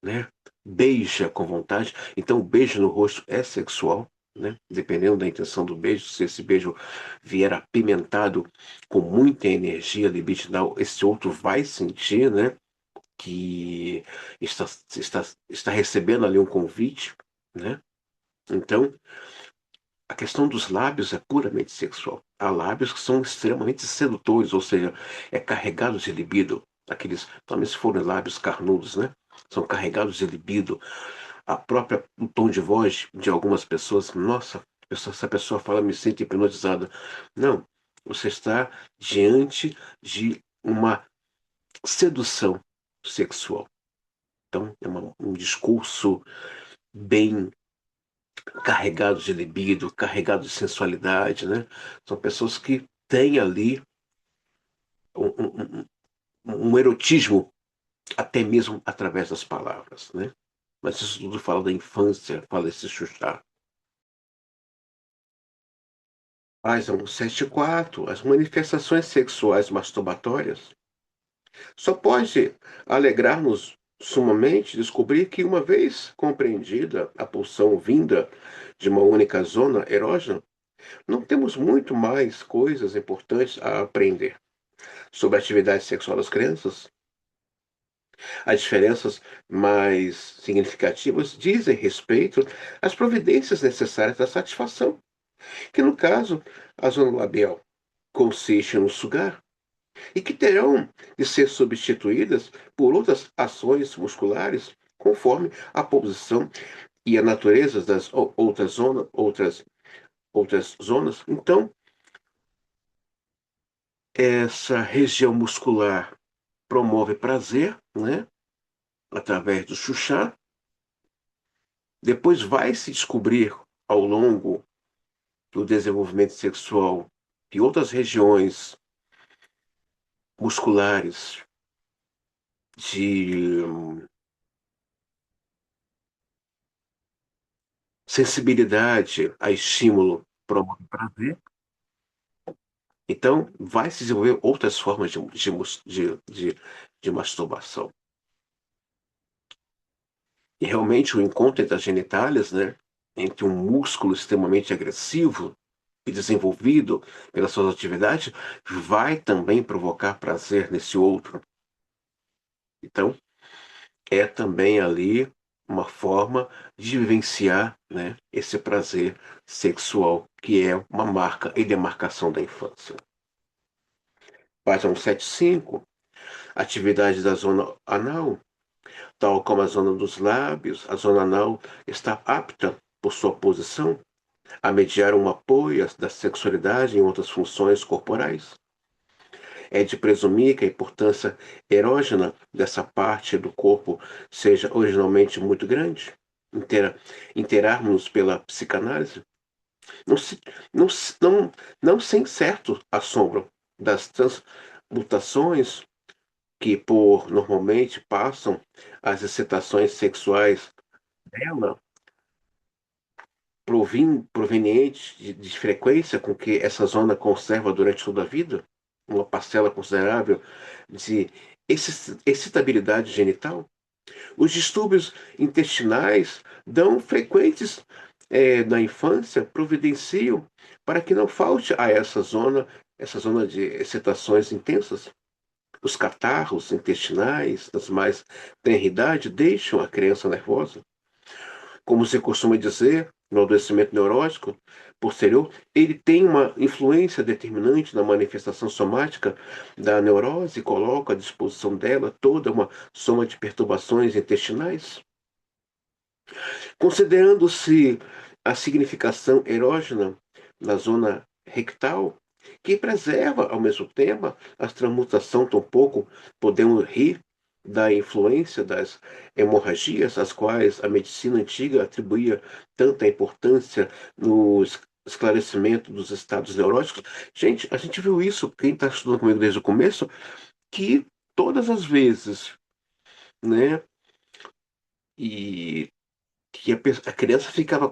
né? Beija com vontade. Então, o beijo no rosto é sexual, né? Dependendo da intenção do beijo, se esse beijo vier apimentado com muita energia libidinal, esse outro vai sentir, né? Que está, está recebendo ali um convite, né? Então, a questão dos lábios é puramente sexual. Há lábios que são extremamente sedutores, ou seja, carregados de libido. Aqueles, também se forem lábios carnudos, né? São carregados de libido. O tom de voz de algumas pessoas, nossa, Essa pessoa fala, me sinto hipnotizada. Não, você está diante de uma sedução sexual. Então, é um discurso bem carregado de libido, carregado de sensualidade, né? São pessoas que têm ali um, um, um erotismo, até mesmo através das palavras, né? Mas isso tudo fala da infância, fala desse chuchá. Página 174, as manifestações sexuais masturbatórias só pode alegrar-nos sumamente descobrir que, uma vez compreendida a pulsão vinda de uma única zona erógena, não temos muito mais coisas importantes a aprender sobre a atividade sexual das crianças. As diferenças mais significativas dizem respeito às providências necessárias à satisfação, que no caso, a zona labial consiste no sugar, e que terão de ser substituídas por outras ações musculares conforme a posição e a natureza das outras zonas. Então, essa região muscular promove prazer, né, através do chuchá. Depois vai se descobrir ao longo do desenvolvimento sexual que outras regiões musculares de sensibilidade a estímulo promovem prazer. Então, vai se desenvolver outras formas de masturbação. E realmente o encontro entre as genitálias, né, entre um músculo extremamente agressivo e desenvolvido pelas suas atividades, vai também provocar prazer nesse outro. Então, é também ali uma forma de vivenciar, né, esse prazer sexual, que é uma marca e demarcação da infância. Página 175, atividade da zona anal. Tal como a zona dos lábios, a zona anal está apta, por sua posição, a mediar um apoio da sexualidade em outras funções corporais. É de presumir que a importância erógena dessa parte do corpo seja originalmente muito grande. Interarmos pela psicanálise, não, se, não, não sem certo assombro das transmutações que por normalmente passam as excitações sexuais dela, provenientes de frequência com que essa zona conserva durante toda a vida, uma parcela considerável de excitabilidade genital. Os distúrbios intestinais dão frequentes na infância, providenciam para que não falte a essa zona de excitações intensas. Os catarros intestinais das mais tenra idade deixam a criança nervosa. Como se costuma dizer, no adoecimento neurótico posterior, ele tem uma influência determinante na manifestação somática da neurose e coloca à disposição dela toda uma soma de perturbações intestinais. Considerando-se a significação erógena na zona rectal, que preserva ao mesmo tempo a transmutação, tampouco podemos rir da influência das hemorragias, às quais a medicina antiga atribuía tanta importância no esclarecimento dos estados neuróticos. Gente, a gente viu isso, quem está estudando comigo desde o começo, que todas as vezes, né, e que a criança ficava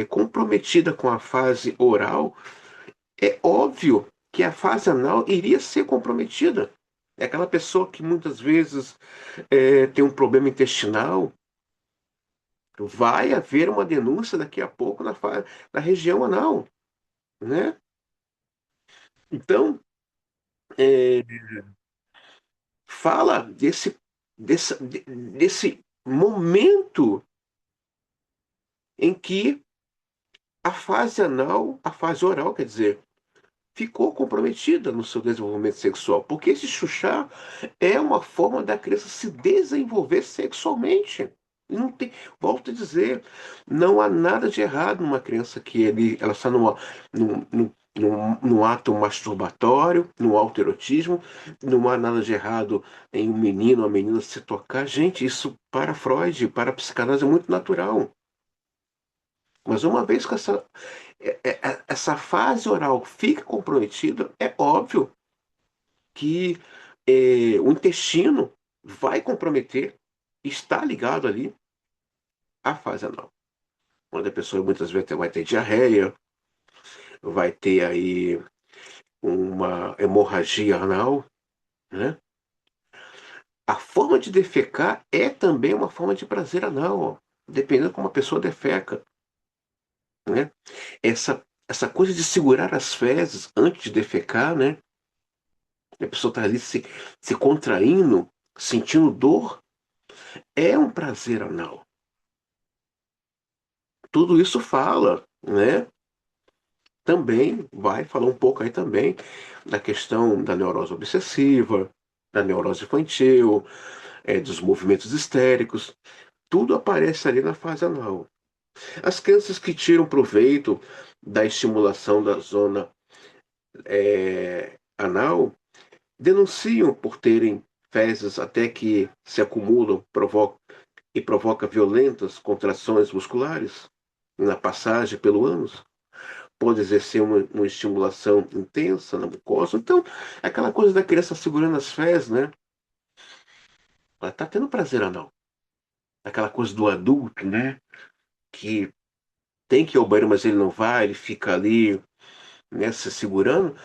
comprometida com a fase oral, é óbvio que a fase anal iria ser comprometida. É aquela pessoa que muitas vezes tem um problema intestinal, vai haver uma denúncia daqui a pouco na região anal, né? Então, é, fala desse momento em que a fase anal, a fase oral, quer dizer, ficou comprometida no seu desenvolvimento sexual, porque esse chuchá é uma forma da criança se desenvolver sexualmente. Não tem, volto a dizer, não há nada de errado numa criança ela está num ato masturbatório, num autoerotismo, não há nada de errado em um menino ou uma menina se tocar. Gente, isso para Freud, para a psicanálise é muito natural. Mas uma vez que essa fase oral fica comprometida, é óbvio que o intestino vai comprometer, está ligado ali à fase anal. Onde a pessoa muitas vezes vai ter diarreia, vai ter aí uma hemorragia anal, né? A forma de defecar é também uma forma de prazer anal, ó, dependendo como a pessoa defeca, né? Essa coisa de segurar as fezes antes de defecar, né? A pessoa está ali se contraindo, sentindo dor, é um prazer anal. Tudo isso fala, né? Também vai falar um pouco aí também da questão da neurose obsessiva, da neurose infantil, dos movimentos histéricos. Tudo aparece ali na fase anal. As crianças que tiram proveito da estimulação da zona anal denunciam por terem fezes até que se acumulam e provoca violentas contrações musculares na passagem pelo ânus. Pode exercer uma estimulação intensa na mucosa. Então, aquela coisa da criança segurando as fezes, né? Ela está tendo prazer anal. Aquela coisa do adulto, né? Que tem que ir ao banheiro, mas ele não vai, ele fica ali, né, se segurando.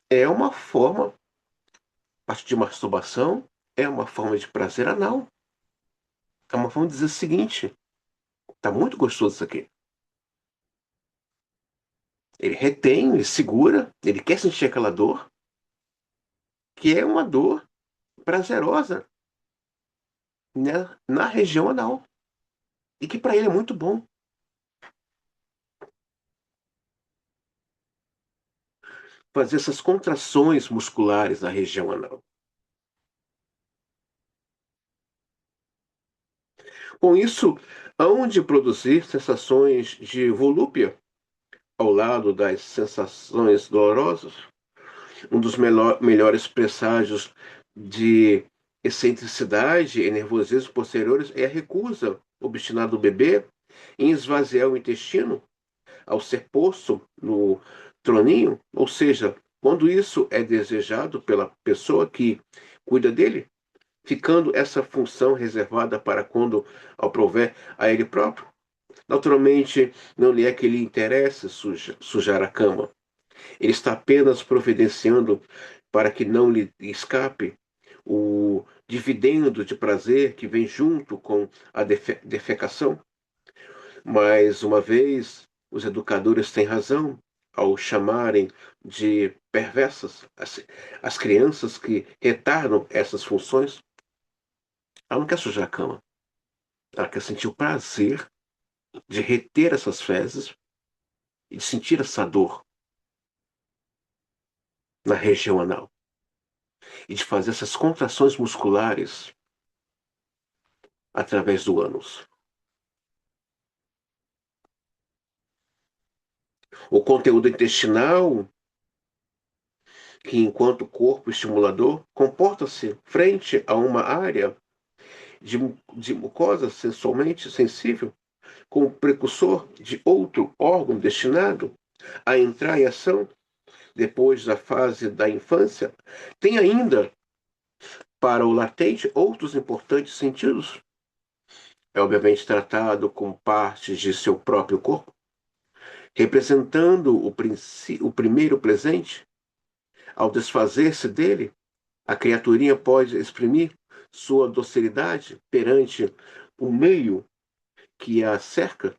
É uma forma, a partir de masturbação, é uma forma de prazer anal. É uma forma de dizer o seguinte: tá muito gostoso isso aqui. Ele retém, ele segura, ele quer sentir aquela dor, que é uma dor prazerosa, né, na região anal. E que para ele é muito bom. Fazer essas contrações musculares na região anal. Com isso, hão de produzir sensações de volúpia ao lado das sensações dolorosas. Um dos melhores presságios de excentricidade e nervosismo posteriores é a recusa obstinada do bebê em esvaziar o intestino ao ser posto no troninho, ou seja, quando isso é desejado pela pessoa que cuida dele, ficando essa função reservada para quando aprouver a ele próprio. Naturalmente, não lhe é que lhe interesse sujar a cama. Ele está apenas providenciando para que não lhe escape o dividendo de prazer que vem junto com a defecação. Mais uma vez, os educadores têm razão ao chamarem de perversas as crianças que retardam essas funções. Ela não quer sujar a cama. Ela quer sentir o prazer de reter essas fezes e de sentir essa dor na região anal. E de fazer essas contrações musculares através do ânus. O conteúdo intestinal, que enquanto corpo estimulador, comporta-se frente a uma área de mucosa sensualmente sensível, como precursor de outro órgão destinado a entrar em ação depois da fase da infância, tem ainda, para o latente, outros importantes sentidos. É obviamente tratado como parte de seu próprio corpo, representando o primeiro presente. Ao desfazer-se dele, a criaturinha pode exprimir sua docilidade perante o meio que a cerca,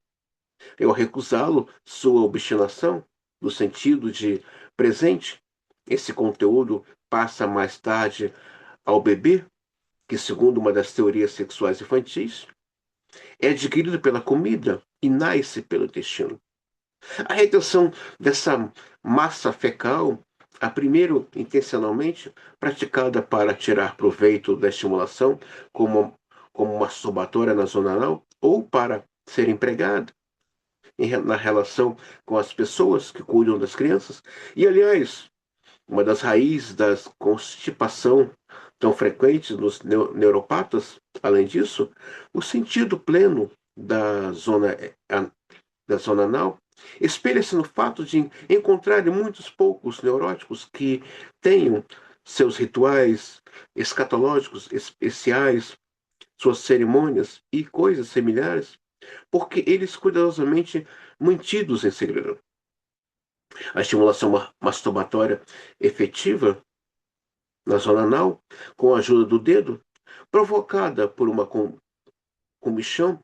e ao recusá-lo, sua obstinação, no sentido de presente. Esse conteúdo passa mais tarde ao bebê, que, segundo uma das teorias sexuais infantis, é adquirido pela comida e nasce pelo intestino. A retenção dessa massa fecal, a primeiro intencionalmente praticada para tirar proveito da estimulação, como como masturbatória na zona anal ou para ser empregada na relação com as pessoas que cuidam das crianças. E, aliás, uma das raízes da constipação tão frequente nos neuropatas, além disso, o sentido pleno da zona anal espelha-se no fato de encontrar muitos poucos neuróticos que tenham seus rituais escatológicos especiais, suas cerimônias e coisas similares, porque eles cuidadosamente mantidos em segredo. A estimulação masturbatória efetiva na zona anal, com a ajuda do dedo, provocada por uma comichão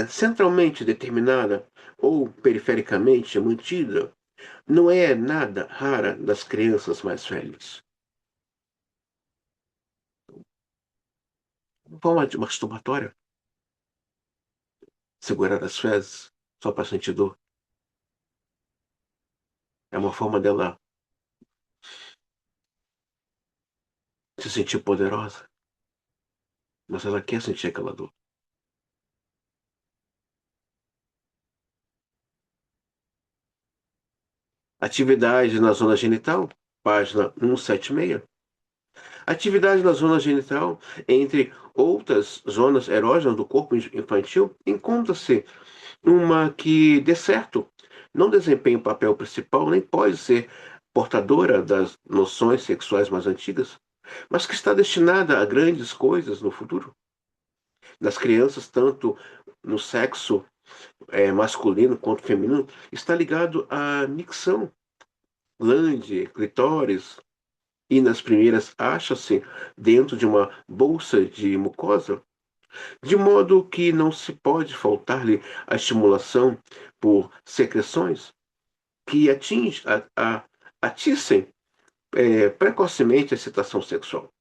centralmente determinada ou perifericamente mantida, não é nada rara nas crianças mais velhas. Forma de masturbatória, segurar as fezes só para sentir dor, é uma forma dela se sentir poderosa, mas ela quer sentir aquela dor. Atividade na zona genital, página 176. Atividade na zona genital, entre outras zonas erógenas do corpo infantil, encontra-se uma que, de certo, não desempenha o papel principal, nem pode ser portadora das noções sexuais mais antigas, mas que está destinada a grandes coisas no futuro. Nas crianças, tanto no sexo masculino quanto feminino, está ligado à micção, glande, clitóris, e nas primeiras acha-se dentro de uma bolsa de mucosa, de modo que não se pode faltar-lhe a estimulação por secreções que atissem precocemente a excitação sexual.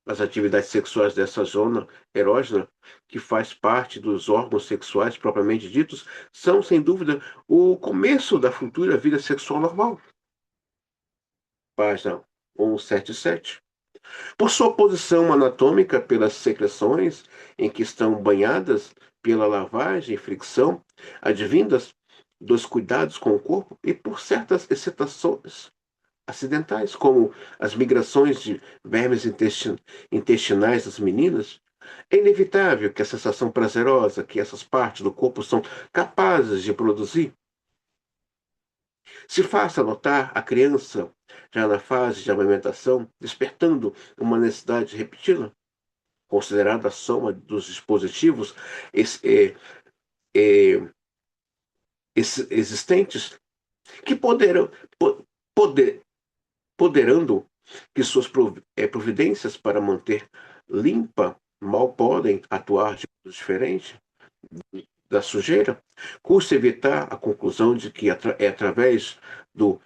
As atividades sexuais dessa zona erógena, que faz parte dos órgãos sexuais propriamente ditos, são, sem dúvida, o começo da futura vida sexual normal. Página 177. Por sua posição anatômica, pelas secreções em que estão banhadas, pela lavagem e fricção advindas dos cuidados com o corpo e por certas excitações acidentais, como as migrações de vermes intestinais das meninas, é inevitável que a sensação prazerosa que essas partes do corpo são capazes de produzir se faça notar a criança já na fase de amamentação, despertando uma necessidade de repeti-la, considerada a soma dos dispositivos ex- eh, eh, existentes que po- poder, poderando que suas providências para manter limpa mal podem atuar de modo diferente da sujeira, custa evitar a conclusão de que é através do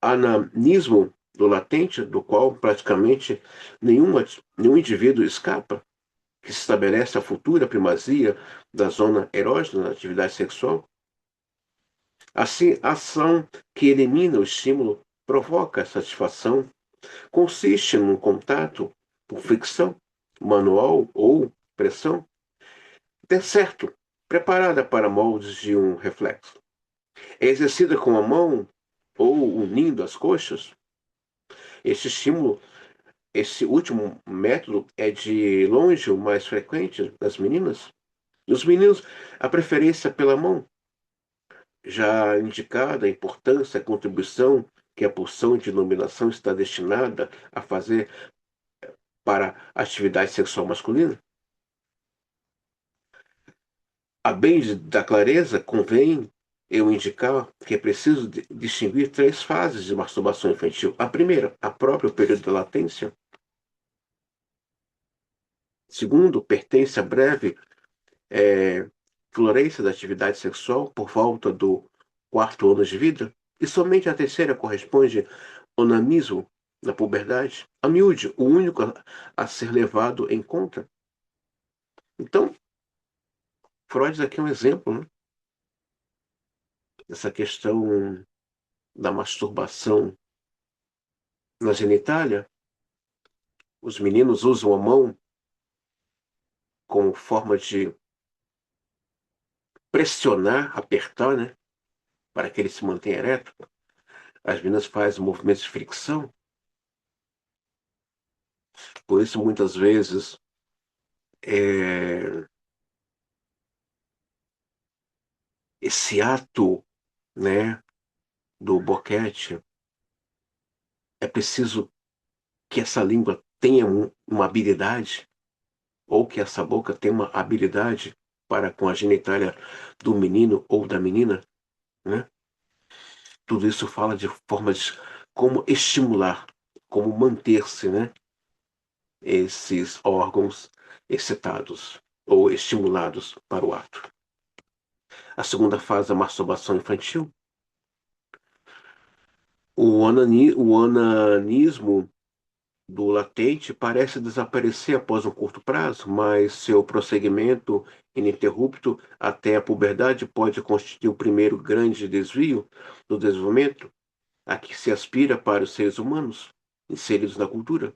ananismo do latente, do qual praticamente nenhum indivíduo escapa, que se estabelece a futura primazia da zona erógena na atividade sexual. Assim, a ação que elimina o estímulo provoca a satisfação, consiste num contato por fricção, manual ou pressão, de certo, preparada para moldes de um reflexo. É exercida com a mão ou unindo as coxas. Esse estímulo, esse último método, é de longe o mais frequente nas meninas. Nos meninos, a preferência pela mão, já indicada a importância, a contribuição que a porção de iluminação está destinada a fazer para a atividade sexual masculina. A bem da clareza, convém eu indicar que é preciso distinguir três fases de masturbação infantil. A primeira, a própria período da latência. Segundo, pertence à breve florência da atividade sexual por volta do quarto ano de vida. E somente a terceira corresponde ao onanismo na puberdade. A miúde, o único a ser levado em conta. Então, Freud aqui é um exemplo, né, dessa questão da masturbação na genitália. Os meninos usam a mão como forma de pressionar, apertar, né, para que ele se mantenha ereto. As meninas fazem movimentos de fricção, por isso muitas vezes é, esse ato, né, do boquete, é preciso que essa língua tenha uma habilidade, ou que essa boca tenha uma habilidade para com a genitália do menino ou da menina, né? Tudo isso fala de formas de como estimular, como manter-se, né, esses órgãos excitados ou estimulados para o ato. A segunda fase é a masturbação infantil. O onanismo do latente parece desaparecer após um curto prazo, mas seu prosseguimento ininterrupto até a puberdade pode constituir o primeiro grande desvio do desenvolvimento a que se aspira para os seres humanos inseridos na cultura.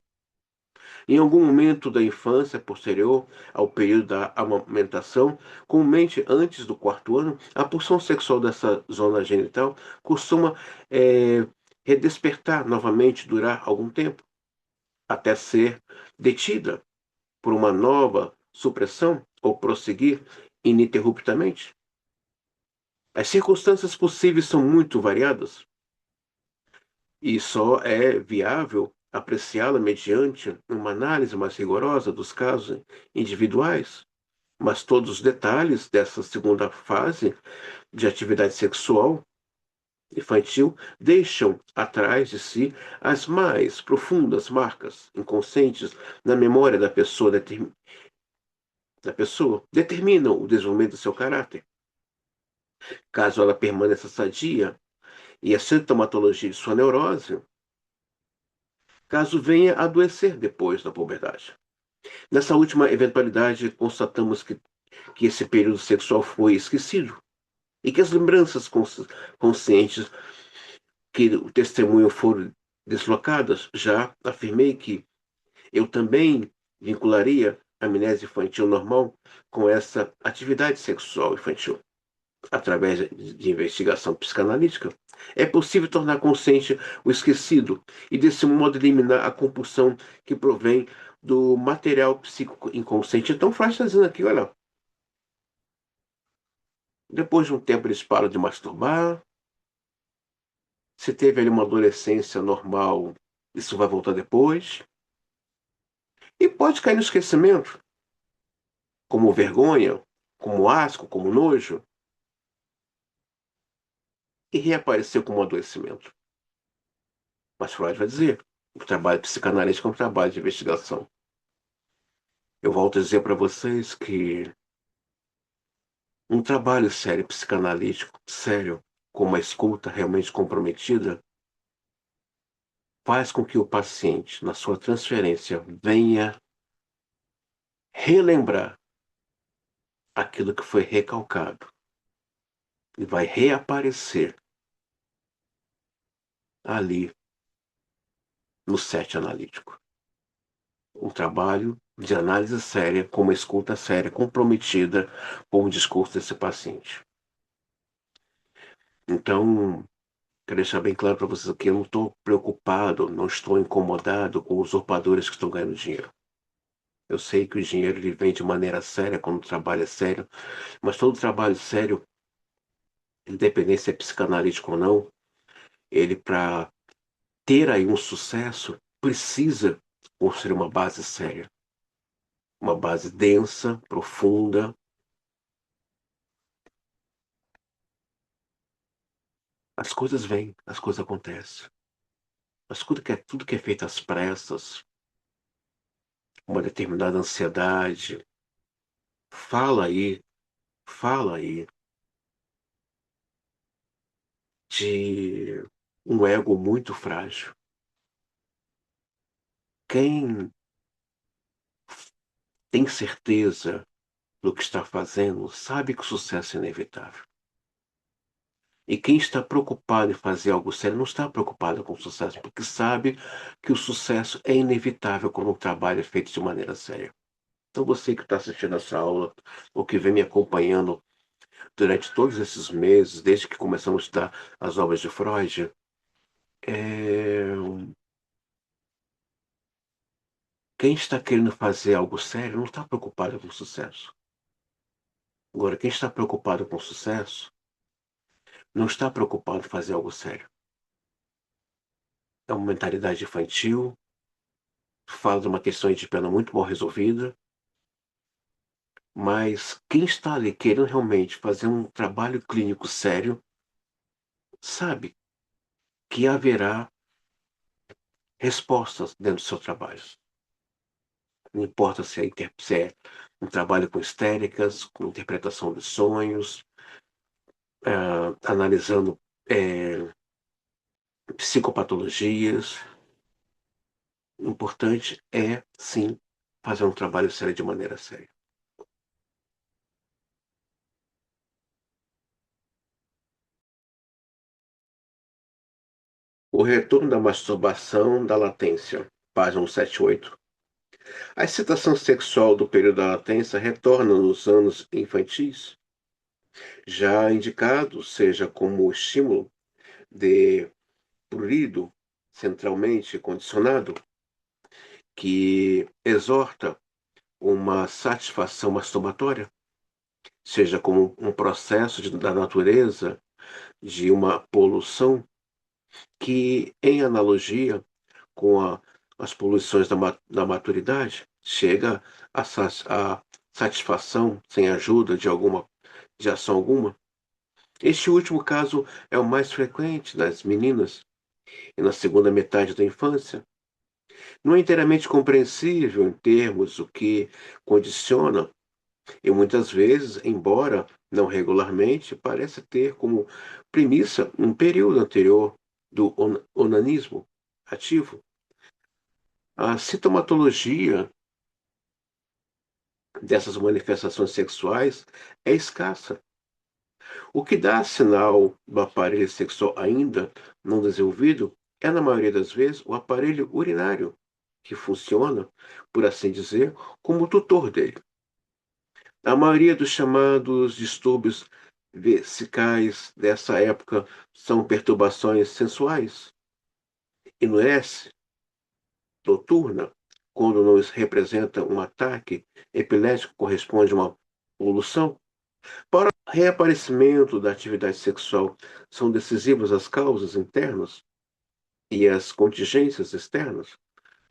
Em algum momento da infância posterior ao período da amamentação, comumente antes do quarto ano, a pulsão sexual dessa zona genital costuma eh, redespertar novamente, durar algum tempo, até ser detida por uma nova supressão ou prosseguir ininterruptamente. As circunstâncias possíveis são muito variadas e só é viável apreciá-la mediante uma análise mais rigorosa dos casos individuais. Mas todos os detalhes dessa segunda fase de atividade sexual infantil deixam atrás de si as mais profundas marcas inconscientes na memória da pessoa, determinam o desenvolvimento do seu caráter. Caso ela permaneça sadia e a sintomatologia de sua neurose, caso venha a adoecer depois da puberdade. Nessa última eventualidade, constatamos que esse período sexual foi esquecido e que as lembranças conscientes que o testemunho foram deslocadas. Já afirmei que eu também vincularia a amnésia infantil normal com essa atividade sexual infantil. Através de investigação psicanalítica, é possível tornar consciente o esquecido e, desse modo, eliminar a compulsão que provém do material psíquico inconsciente. Então, Freud está dizendo aqui, olha, depois de um tempo eles param de masturbar, se teve ali uma adolescência normal, isso vai voltar depois, e pode cair no esquecimento, como vergonha, como asco, como nojo, e reaparecer como adoecimento. Mas Freud vai dizer, o trabalho psicanalítico é um trabalho de investigação. Eu volto a dizer para vocês que um trabalho sério, psicanalítico, sério, com uma escuta realmente comprometida, faz com que o paciente, na sua transferência, venha relembrar aquilo que foi recalcado e vai reaparecer ali no set analítico. Um trabalho de análise séria, com uma escuta séria, comprometida com o discurso desse paciente. Então, quero deixar bem claro para vocês aqui, eu não estou preocupado, não estou incomodado com usurpadores que estão ganhando dinheiro. Eu sei que o dinheiro ele vem de maneira séria quando o trabalho é sério, mas todo trabalho sério, independente se é psicanalítico ou não, ele para ter aí um sucesso precisa construir uma base séria, uma base densa, profunda. As coisas vêm, as coisas acontecem. Mas tudo que é feito às pressas, uma determinada ansiedade, fala aí, fala aí de um ego muito frágil. Quem tem certeza do que está fazendo sabe que o sucesso é inevitável. E quem está preocupado em fazer algo sério não está preocupado com o sucesso, porque sabe que o sucesso é inevitável quando o trabalho é feito de maneira séria. Então, você que está assistindo essa aula, ou que vem me acompanhando durante todos esses meses, desde que começamos a estudar as obras de Freud, é, quem está querendo fazer algo sério não está preocupado com o sucesso. Agora, quem está preocupado com o sucesso não está preocupado em fazer algo sério. É uma mentalidade infantil, fala de uma questão de pena muito mal resolvida, mas quem está ali querendo realmente fazer um trabalho clínico sério, sabe que haverá respostas dentro do seu trabalho. Não importa se é um trabalho com histéricas, com interpretação de sonhos, analisando psicopatologias. O importante é, sim, fazer um trabalho sério de maneira séria. O retorno da masturbação da latência, página 178. A excitação sexual do período da latência retorna nos anos infantis, já indicado seja como estímulo de prurido centralmente condicionado, que exorta uma satisfação masturbatória, seja como um processo da natureza de uma poluição que, em analogia com as poluições da maturidade, chega a satisfação sem ajuda de ação alguma. Este último caso é o mais frequente nas meninas e na segunda metade da infância. Não é inteiramente compreensível em termos o que condiciona, e muitas vezes, embora não regularmente, parece ter como premissa um período anterior do onanismo ativo. A sintomatologia dessas manifestações sexuais é escassa, o que dá sinal do aparelho sexual ainda não desenvolvido é, na maioria das vezes, o aparelho urinário, que funciona, por assim dizer, como tutor dele. A maioria dos chamados distúrbios vesicais dessa época são perturbações sensuais. Enurece noturna, quando não representa um ataque epilético, corresponde a uma poluição. Para o reaparecimento da atividade sexual, são decisivas as causas internas e as contingências externas,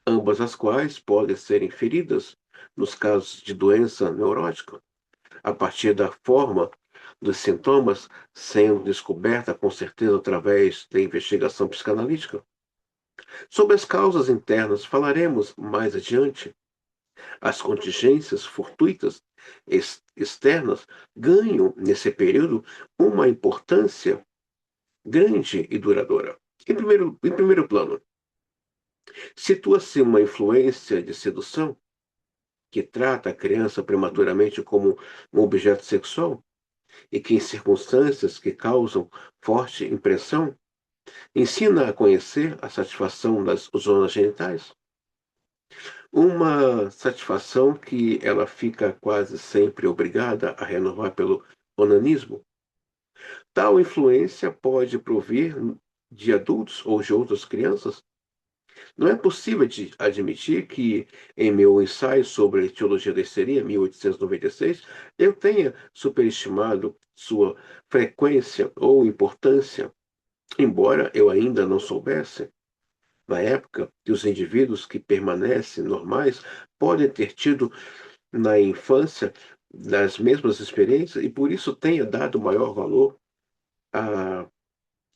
ambas as quais podem ser inferidas nos casos de doença neurótica, a partir da forma dos sintomas sendo descoberta com certeza através da investigação psicanalítica. Sobre as causas internas falaremos mais adiante. As contingências fortuitas externas ganham, nesse período, uma importância grande e duradoura. Em primeiro plano, situa-se uma influência de sedução que trata a criança prematuramente como um objeto sexual e que, em circunstâncias que causam forte impressão, ensina a conhecer a satisfação das zonas genitais. Uma satisfação que ela fica quase sempre obrigada a renovar pelo onanismo. Tal influência pode provir de adultos ou de outras crianças. Não é possível admitir que, em meu ensaio sobre a etiologia da histeria, 1896, eu tenha superestimado sua frequência ou importância, embora eu ainda não soubesse, na época, que os indivíduos que permanecem normais podem ter tido na infância das mesmas experiências e por isso tenha dado maior valor à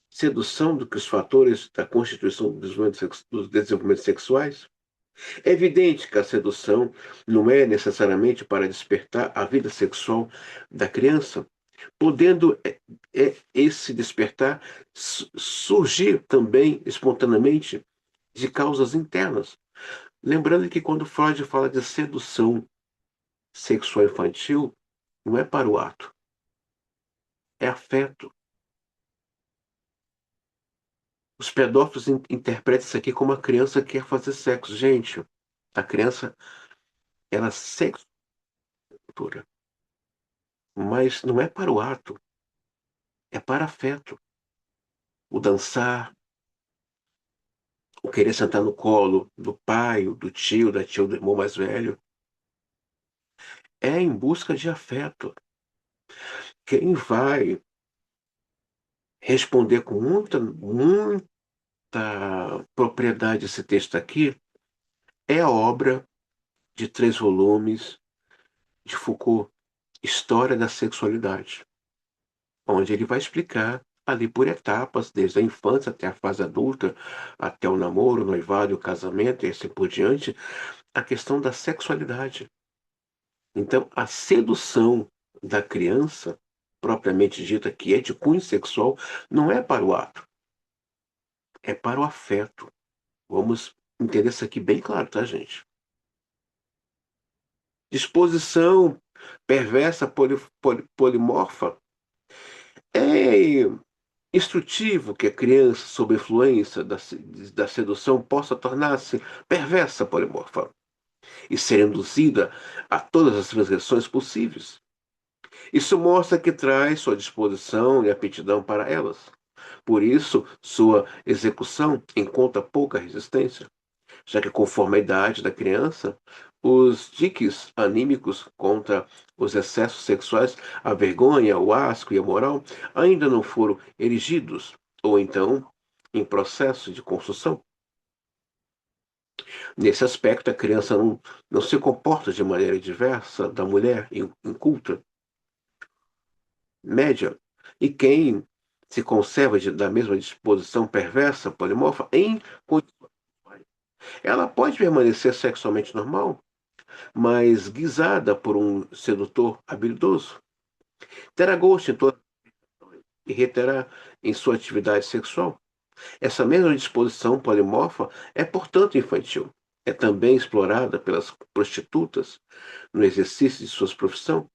sedução do que os fatores da constituição dos desenvolvimentos sexuais. É evidente que a sedução não é necessariamente para despertar a vida sexual da criança, podendo esse despertar surgir também espontaneamente de causas internas. Lembrando que quando Freud fala de sedução sexual infantil, não é para o ato, é afeto. Os pedófilos interpretam isso aqui como a criança quer fazer sexo. Gente, a criança, ela cultura. Mas não é para o ato, é para afeto. O dançar, o querer sentar no colo do pai, do tio, da tia, ou do irmão mais velho, é em busca de afeto. Quem vai responder com muita propriedade esse texto aqui é a obra de 3 volumes de Foucault, História da Sexualidade, onde ele vai explicar ali por etapas, desde a infância até a fase adulta, até o namoro, o noivado, o casamento e assim por diante, a questão da sexualidade. Então, a sedução da criança, propriamente dita, que é de cunho sexual, não é para o ato, é para o afeto. Vamos entender isso aqui bem claro, tá, gente? Disposição perversa, polimorfa, é instrutivo que a criança, sob influência da sedução, possa tornar-se perversa, polimorfa, e ser induzida a todas as transgressões possíveis. Isso mostra que traz sua disposição e aptidão para elas. Por isso, sua execução encontra pouca resistência, já que, conforme a idade da criança, os tiques anímicos contra os excessos sexuais, a vergonha, o asco e a moral ainda não foram erigidos, ou então em processo de construção. Nesse aspecto, a criança não se comporta de maneira diversa da mulher inculta, média, e quem se conserva da mesma disposição perversa, polimorfa, ela pode permanecer sexualmente normal, mas guisada por um sedutor habilidoso. Terá gosto em toda e reterá em sua atividade sexual. Essa mesma disposição polimorfa é, portanto, infantil. É também explorada pelas prostitutas no exercício de sua profissão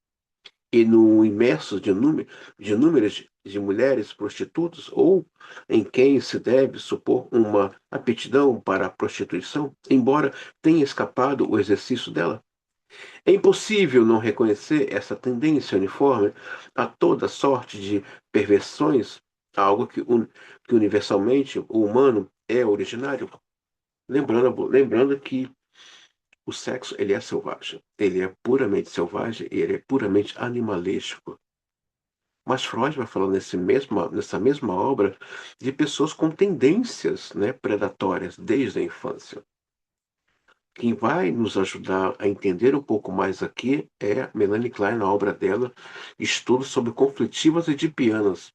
e no imerso de números de mulheres prostitutas ou em quem se deve supor uma aptidão para a prostituição, embora tenha escapado o exercício dela. É impossível não reconhecer essa tendência uniforme a toda sorte de perversões, algo que universalmente o humano é originário. Lembrando que o sexo ele é selvagem, ele é puramente selvagem e ele é puramente animalístico. Mas Freud vai falar nessa mesma obra de pessoas com tendências, né, predatórias desde a infância. Quem vai nos ajudar a entender um pouco mais aqui é Melanie Klein, na obra dela, Estudos sobre Conflitivas Edipianas.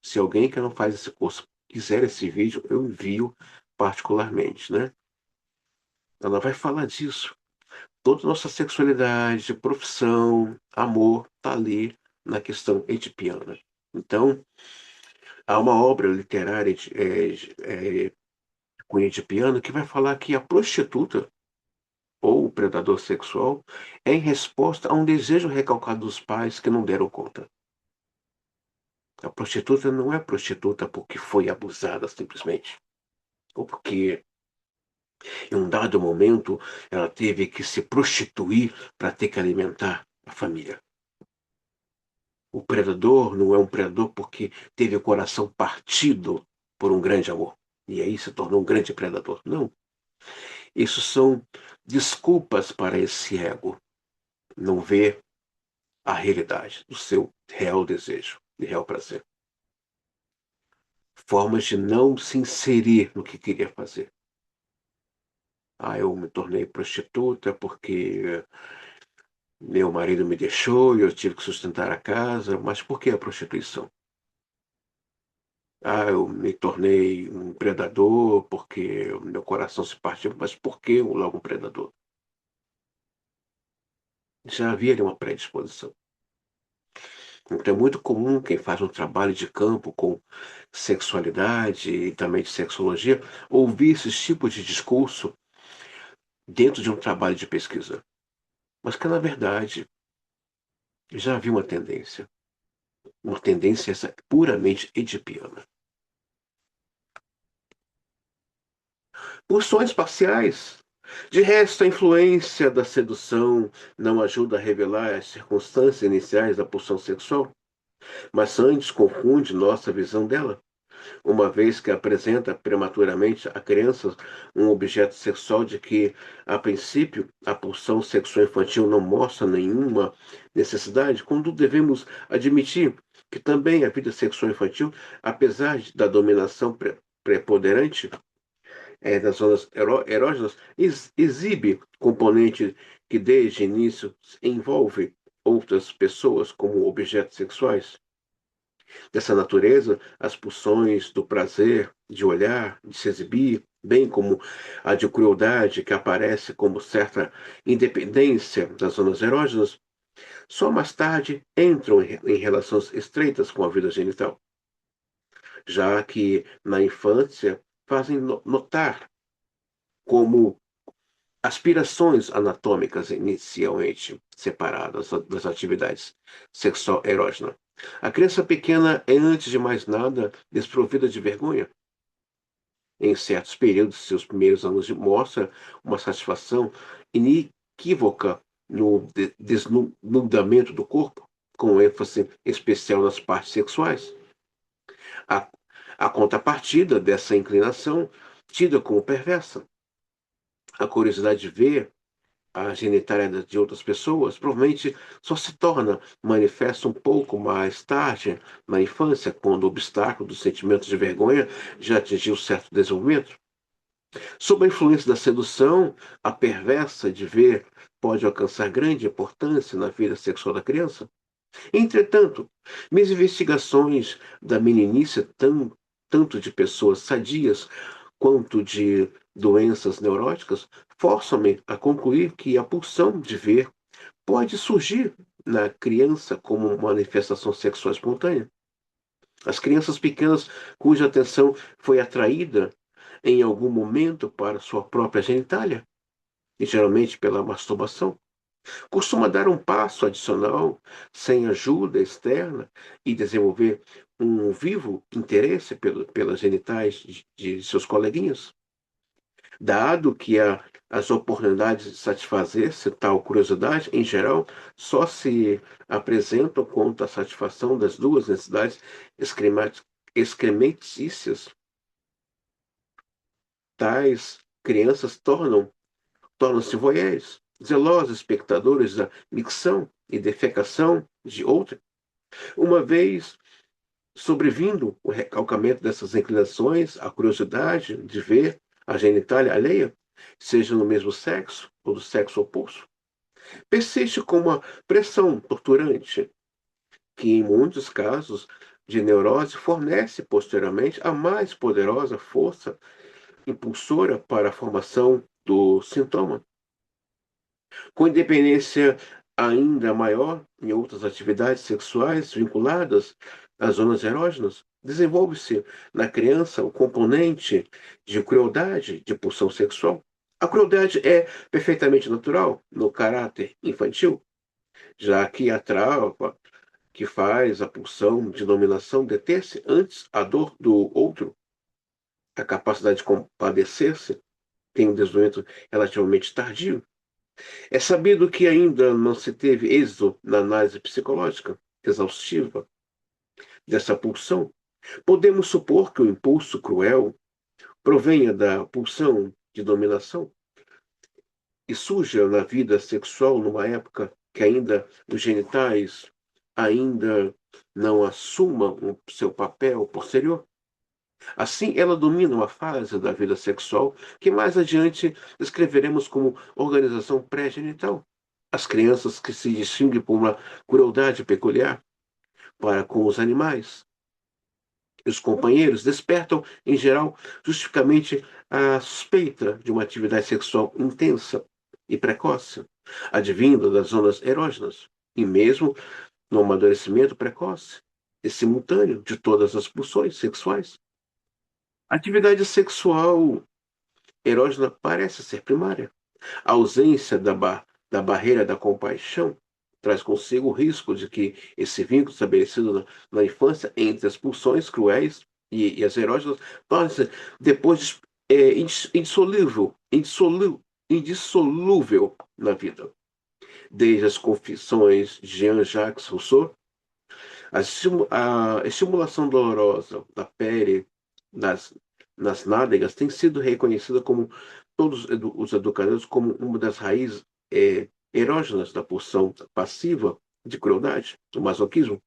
Se alguém que não faz esse curso quiser esse vídeo, eu envio particularmente, né? Ela vai falar disso. Toda nossa sexualidade, profissão, amor, está ali na questão edipiana. Então, há uma obra literária com edipiano que vai falar que a prostituta ou o predador sexual é em resposta a um desejo recalcado dos pais que não deram conta. A prostituta não é prostituta porque foi abusada simplesmente, ou porque em um dado momento ela teve que se prostituir para ter que alimentar a família. O predador não é um predador porque teve o coração partido por um grande amor. E aí se tornou um grande predador. Não. Isso são desculpas para esse ego não ver a realidade do seu real desejo e real prazer. Formas de não se inserir no que queria fazer. Ah, eu me tornei prostituta porque meu marido me deixou e eu tive que sustentar a casa. Mas por que a prostituição? Ah, eu me tornei um predador porque o meu coração se partiu. Mas por que logo um predador? Já havia ali uma predisposição. Então é muito comum quem faz um trabalho de campo com sexualidade e também de sexologia ouvir esses tipos de discurso dentro de um trabalho de pesquisa. Mas que, na verdade, já havia uma tendência essa puramente edipiana. Pulsões parciais. De resto, a influência da sedução não ajuda a revelar as circunstâncias iniciais da pulsão sexual, mas antes confunde nossa visão dela, uma vez que apresenta prematuramente a criança um objeto sexual de que, a princípio, a pulsão sexual infantil não mostra nenhuma necessidade, quando devemos admitir que também a vida sexual infantil, apesar da dominação preponderante das zonas erógenas, exibe componente que desde o início envolve outras pessoas como objetos sexuais. Dessa natureza, as pulsões do prazer, de olhar, de se exibir, bem como a de crueldade, que aparece como certa independência das zonas erógenas, só mais tarde entram em relações estreitas com a vida genital, já que na infância fazem notar como aspirações anatômicas inicialmente separadas das atividades sexual erógena. A criança pequena é, antes de mais nada, desprovida de vergonha. Em certos períodos de seus primeiros anos de mostra uma satisfação inequívoca no desnudamento do corpo, com ênfase especial nas partes sexuais. A, a contrapartida dessa inclinação, tida como perversa, a curiosidade de ver a genitália de outras pessoas, provavelmente só se torna manifesta um pouco mais tarde, na infância, quando o obstáculo do sentimento de vergonha já atingiu certo desenvolvimento. Sob a influência da sedução, a perversa de ver pode alcançar grande importância na vida sexual da criança. Entretanto, minhas investigações da meninice, tanto de pessoas sadias quanto de doenças neuróticas, forçam-me a concluir que a pulsão de ver pode surgir na criança como manifestação sexual espontânea. As crianças pequenas cuja atenção foi atraída em algum momento para sua própria genitália, e geralmente pela masturbação, costuma dar um passo adicional sem ajuda externa e desenvolver um vivo interesse pelas genitais de seus coleguinhas. Dado que as oportunidades de satisfazer-se tal curiosidade, em geral, só se apresentam quanto à satisfação das duas necessidades excrementícias, tais crianças tornam-se voyeurs, zelosos espectadores da micção e defecação de outra, uma vez sobrevindo o recalcamento dessas inclinações, a curiosidade de ver a genitália alheia, seja no mesmo sexo ou do sexo oposto, persiste como uma pressão torturante que, em muitos casos de neurose, fornece posteriormente a mais poderosa força impulsora para a formação do sintoma. Com independência ainda maior em outras atividades sexuais vinculadas às zonas erógenas, desenvolve-se na criança o componente de crueldade de pulsão sexual. A crueldade é perfeitamente natural no caráter infantil, já que a trava que faz a pulsão de dominação deter-se antes a dor do outro, a capacidade de compadecer-se tem um desenvolvimento relativamente tardio. É sabido que ainda não se teve êxito na análise psicológica exaustiva dessa pulsão. Podemos supor que o impulso cruel provenha da pulsão de dominação e surja na vida sexual numa época que ainda os genitais ainda não assumam o seu papel posterior. Assim, ela domina uma fase da vida sexual que mais adiante descreveremos como organização pré-genital. As crianças que se distinguem por uma crueldade peculiar para com os animais. Os companheiros despertam, em geral, justificamente a suspeita de uma atividade sexual intensa e precoce, advinda das zonas erógenas, e mesmo no amadurecimento precoce e simultâneo de todas as pulsões sexuais. A atividade sexual erógena parece ser primária. A ausência da barreira da compaixão traz consigo o risco de que esse vínculo estabelecido na infância entre as pulsões cruéis e as erógenas torne-se depois indissolúvel, indissolúvel, indissolúvel na vida. Desde as Confissões de Jean-Jacques Rousseau, a estimulação dolorosa da pele nas, nas nádegas tem sido reconhecida como todos os educadores como uma das raízes erógenas da pulsão passiva de crueldade, do masoquismo.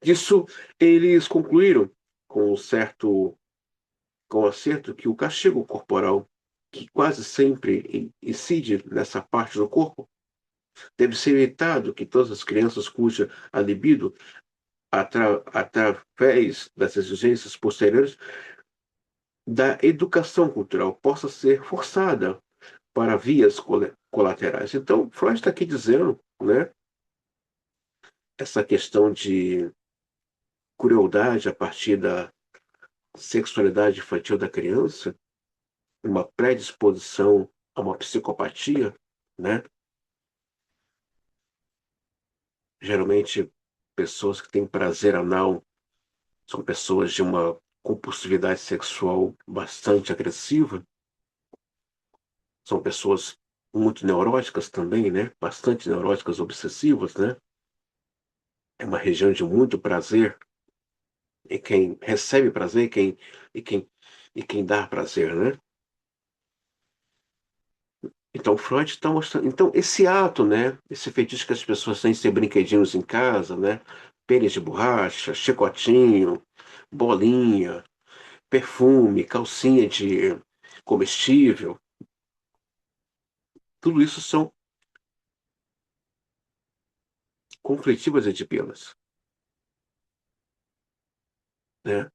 Disso, eles concluíram com um certo com acerto que o castigo corporal, que quase sempre incide nessa parte do corpo, deve ser evitado que todas as crianças cuja a libido, através das exigências posteriores da educação cultural, possa ser forçada para vias colaterais. Então, Freud está aqui dizendo, né, essa questão de crueldade a partir da sexualidade infantil da criança, uma predisposição a uma psicopatia, né? Geralmente, pessoas que têm prazer anal são pessoas de uma compulsividade sexual bastante agressiva, são pessoas muito neuróticas também, né? Bastante neuróticas, obsessivas, né? É uma região de muito prazer, e quem recebe prazer e quem, e quem dá prazer, né? Então, Freud está mostrando. Então, esse ato, né? Esse fetiche que as pessoas têm de ter brinquedinhos em casa, né? Pênis de borracha, chicotinho, bolinha, perfume, calcinha de comestível, tudo isso são conflitivas edipinas, né?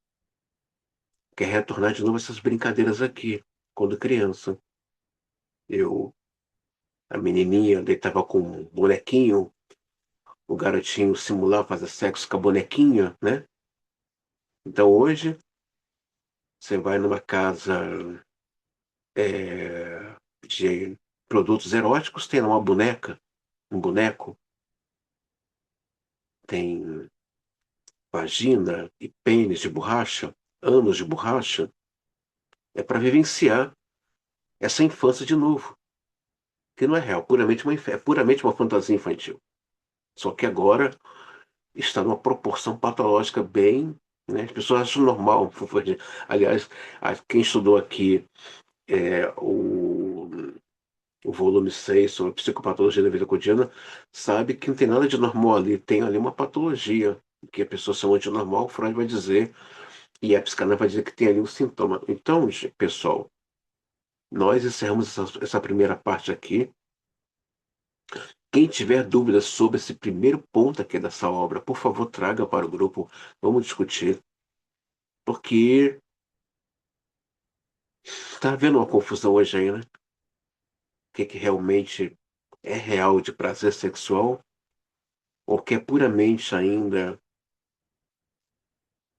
Quer retornar de novo essas brincadeiras aqui, quando criança. Eu, a menininha deitava com um bonequinho, o garotinho simulava fazer sexo com a bonequinha, né? Então hoje, você vai numa casa de produtos eróticos, tem lá uma boneca, um boneco, tem vagina e pênis de borracha, anos de borracha, é para vivenciar essa infância de novo, que não é real, é puramente uma fantasia infantil. Só que agora está numa proporção patológica bem, né? As pessoas acham normal. Aliás, quem estudou aqui é, o volume 6 sobre psicopatologia da vida cotidiana sabe que não tem nada de normal ali, tem ali uma patologia que a pessoa chama de normal, Freud vai dizer, e a psicanálise vai dizer que tem ali um sintoma. Então, pessoal, nós encerramos essa primeira parte aqui. Quem tiver dúvidas sobre esse primeiro ponto aqui dessa obra, por favor, traga para o grupo. Vamos discutir. Porque está havendo uma confusão hoje aí, né? O que realmente é real de prazer sexual ou que é puramente ainda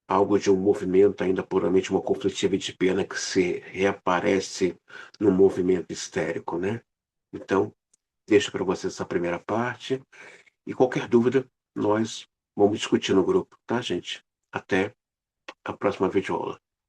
algo de um movimento, ainda puramente uma conflitiva de pena que se reaparece no movimento histérico, né? Então, deixo para vocês essa primeira parte. E qualquer dúvida, nós vamos discutir no grupo, tá, gente? Até a próxima videoaula.